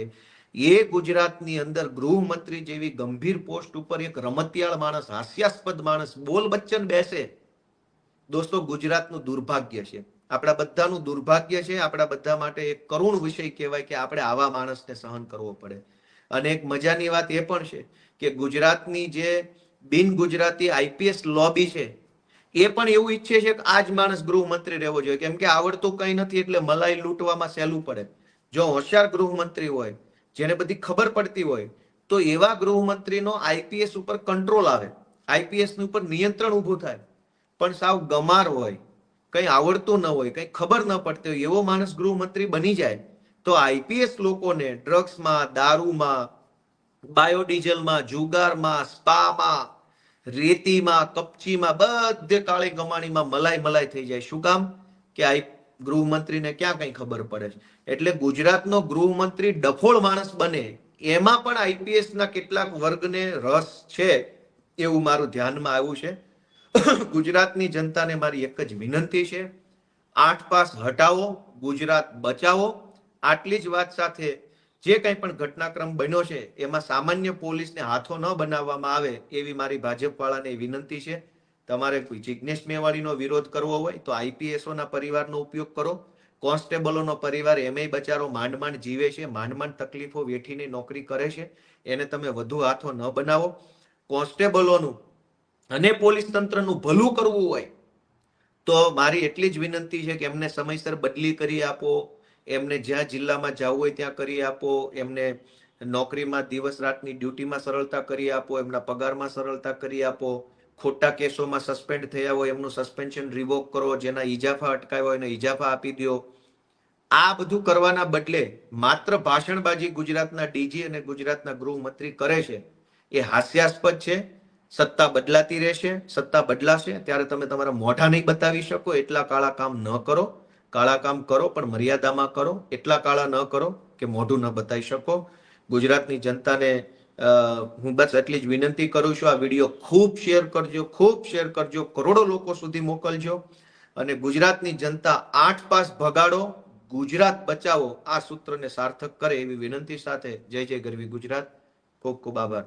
એ ગુજરાતની અંદર ગૃહમંત્રી જેવી ગંભીર પોસ્ટ ઉપર એક રમતિયાળ માણસ, હાસ્યાસ્પદ માણસ, બોલ બચ્ચન બેસે. દોસ્તો, ગુજરાતનું દુર્ભાગ્ય છે, આપણા બધાનું દુર્ભાગ્ય છે. આપણા બધા માટે એક કરુણ વિષય કહેવાય કે આપણે આવા માણસને સહન કરવો પડે. અને એક મજાની વાત એ પણ છે કે ગુજરાતની જે બિન ગુજરાતી IPS લોબી છે એ પણ એવું ઈચ્છે છે કે આ જ માણસ ગૃહમંત્રી રહેવો જોઈએ, કેમ કે આવડતું કંઈ નથી એટલે મલાઈ લૂંટવામાં સહેલું પડે. જો હોશિયાર ગૃહમંત્રી હોય, જેને બધી ખબર પડતી હોય, તો એવા ગૃહમંત્રીનો IPS ઉપર કંટ્રોલ આવે, IPS ઉપર નિયંત્રણ ઊભું થાય. પણ સાવ ગમાર હોય, કંઈ આવડતું ન હોય, કંઈ ખબર ન પડતી હોય એવો માણસ ગૃહમંત્રી બની જાય તો IPS લોકોને ડ્રગ્સમાં, દારૂમાં, બાયોડીઝલમાં, જુગારમાં, સ્પામાં, રેતીમાં, કપચીમાં, બધે કાળી કમાણીમાં મલાઈ થઈ જાય. શું કામ? કે આ ગૃહમંત્રીને ક્યાં કંઈ ખબર પડે છે. એટલે ગુજરાતનો ગૃહમંત્રી ડફોળ માણસ બને એમાં પણ IPS ના કેટલાક વર્ગને રસ છે એવું મારું ધ્યાનમાં આવ્યું છે. ગુજરાતની જનતાને મારી એક જ વિનંતી છે, 8 પાસ હટાવો, ગુજરાત બચાવો. આટલી જ વાત સાથે જે કંઈ પણ ઘટનાક્રમ બન્યો છે એમાં સામાન્ય પોલીસને હાથો ન બનાવવામાં આવે એવી મારી ભાજપવાળાને વિનંતી છે. તમારે કોઈ જિજ્ઞેશ મેવાણીનો વિરોધ કરવો હોય તો આઈપીએસઓના પરિવારનો ઉપયોગ કરો. કોન્સ્ટેબલોનો પરિવાર એમેય બચારો માંડ માંડ જીવે છે, માંડ માંડ તકલીફો વેઠીને નોકરી કરે છે, એને તમે વધુ હાથો ન બનાવો. કોન્સ્ટેબલોનું અને પોલીસ તંત્રનું ભલું કરવું હોય તો મારી એટલી જ વિનંતી છે કે એમને સમયસર બદલી કરી આપો, એમને જ્યાં જિલ્લામાં જવું હોય ત્યાં કરી આપો, એમને નોકરીમાં દિવસ રાતની ડ્યુટીમાં સરળતા કરી આપો, એમના પગારમાં સરળતા કરી આપો. ખોટા કેસોમાં સસ્પેન્ડ થયા હોય એમનું સસ્પેન્શન રિવોક કરો, જેના ઈજાફા અટકાવ્યા હોય એને ઈજાફા આપી દો. આ બધું કરવાના બદલે માત્ર ભાષણબાજી ગુજરાતના ડીજી અને ગુજરાતના ગૃહમંત્રી કરે છે એ હાસ્યાસ્પદ છે. સત્તા બદલાતી રહેશે, સત્તા બદલાશે ત્યારે તમે તમારા મોઢા નહીં બતાવી શકો. એટલા કાળા કામ ન કરો. કાળા કામ કરો પણ મર્યાદામાં કરો. એટલા કાળા ન કરો કે મોઢું ન બતાવી શકો. ગુજરાતની જનતાને હું બસ એટલી જ વિનંતી કરું છું, આ વિડીયો ખૂબ શેર કરજો, ખૂબ શેર કરજો, કરોડો લોકો સુધી મોકલજો અને ગુજરાતની જનતા 8 પાસ ભગાડો, ગુજરાત બચાવો આ સૂત્રને સાર્થક કરે એવી વિનંતી સાથે જય જય ગરવી ગુજરાત. ખૂબ ખૂબ આભાર.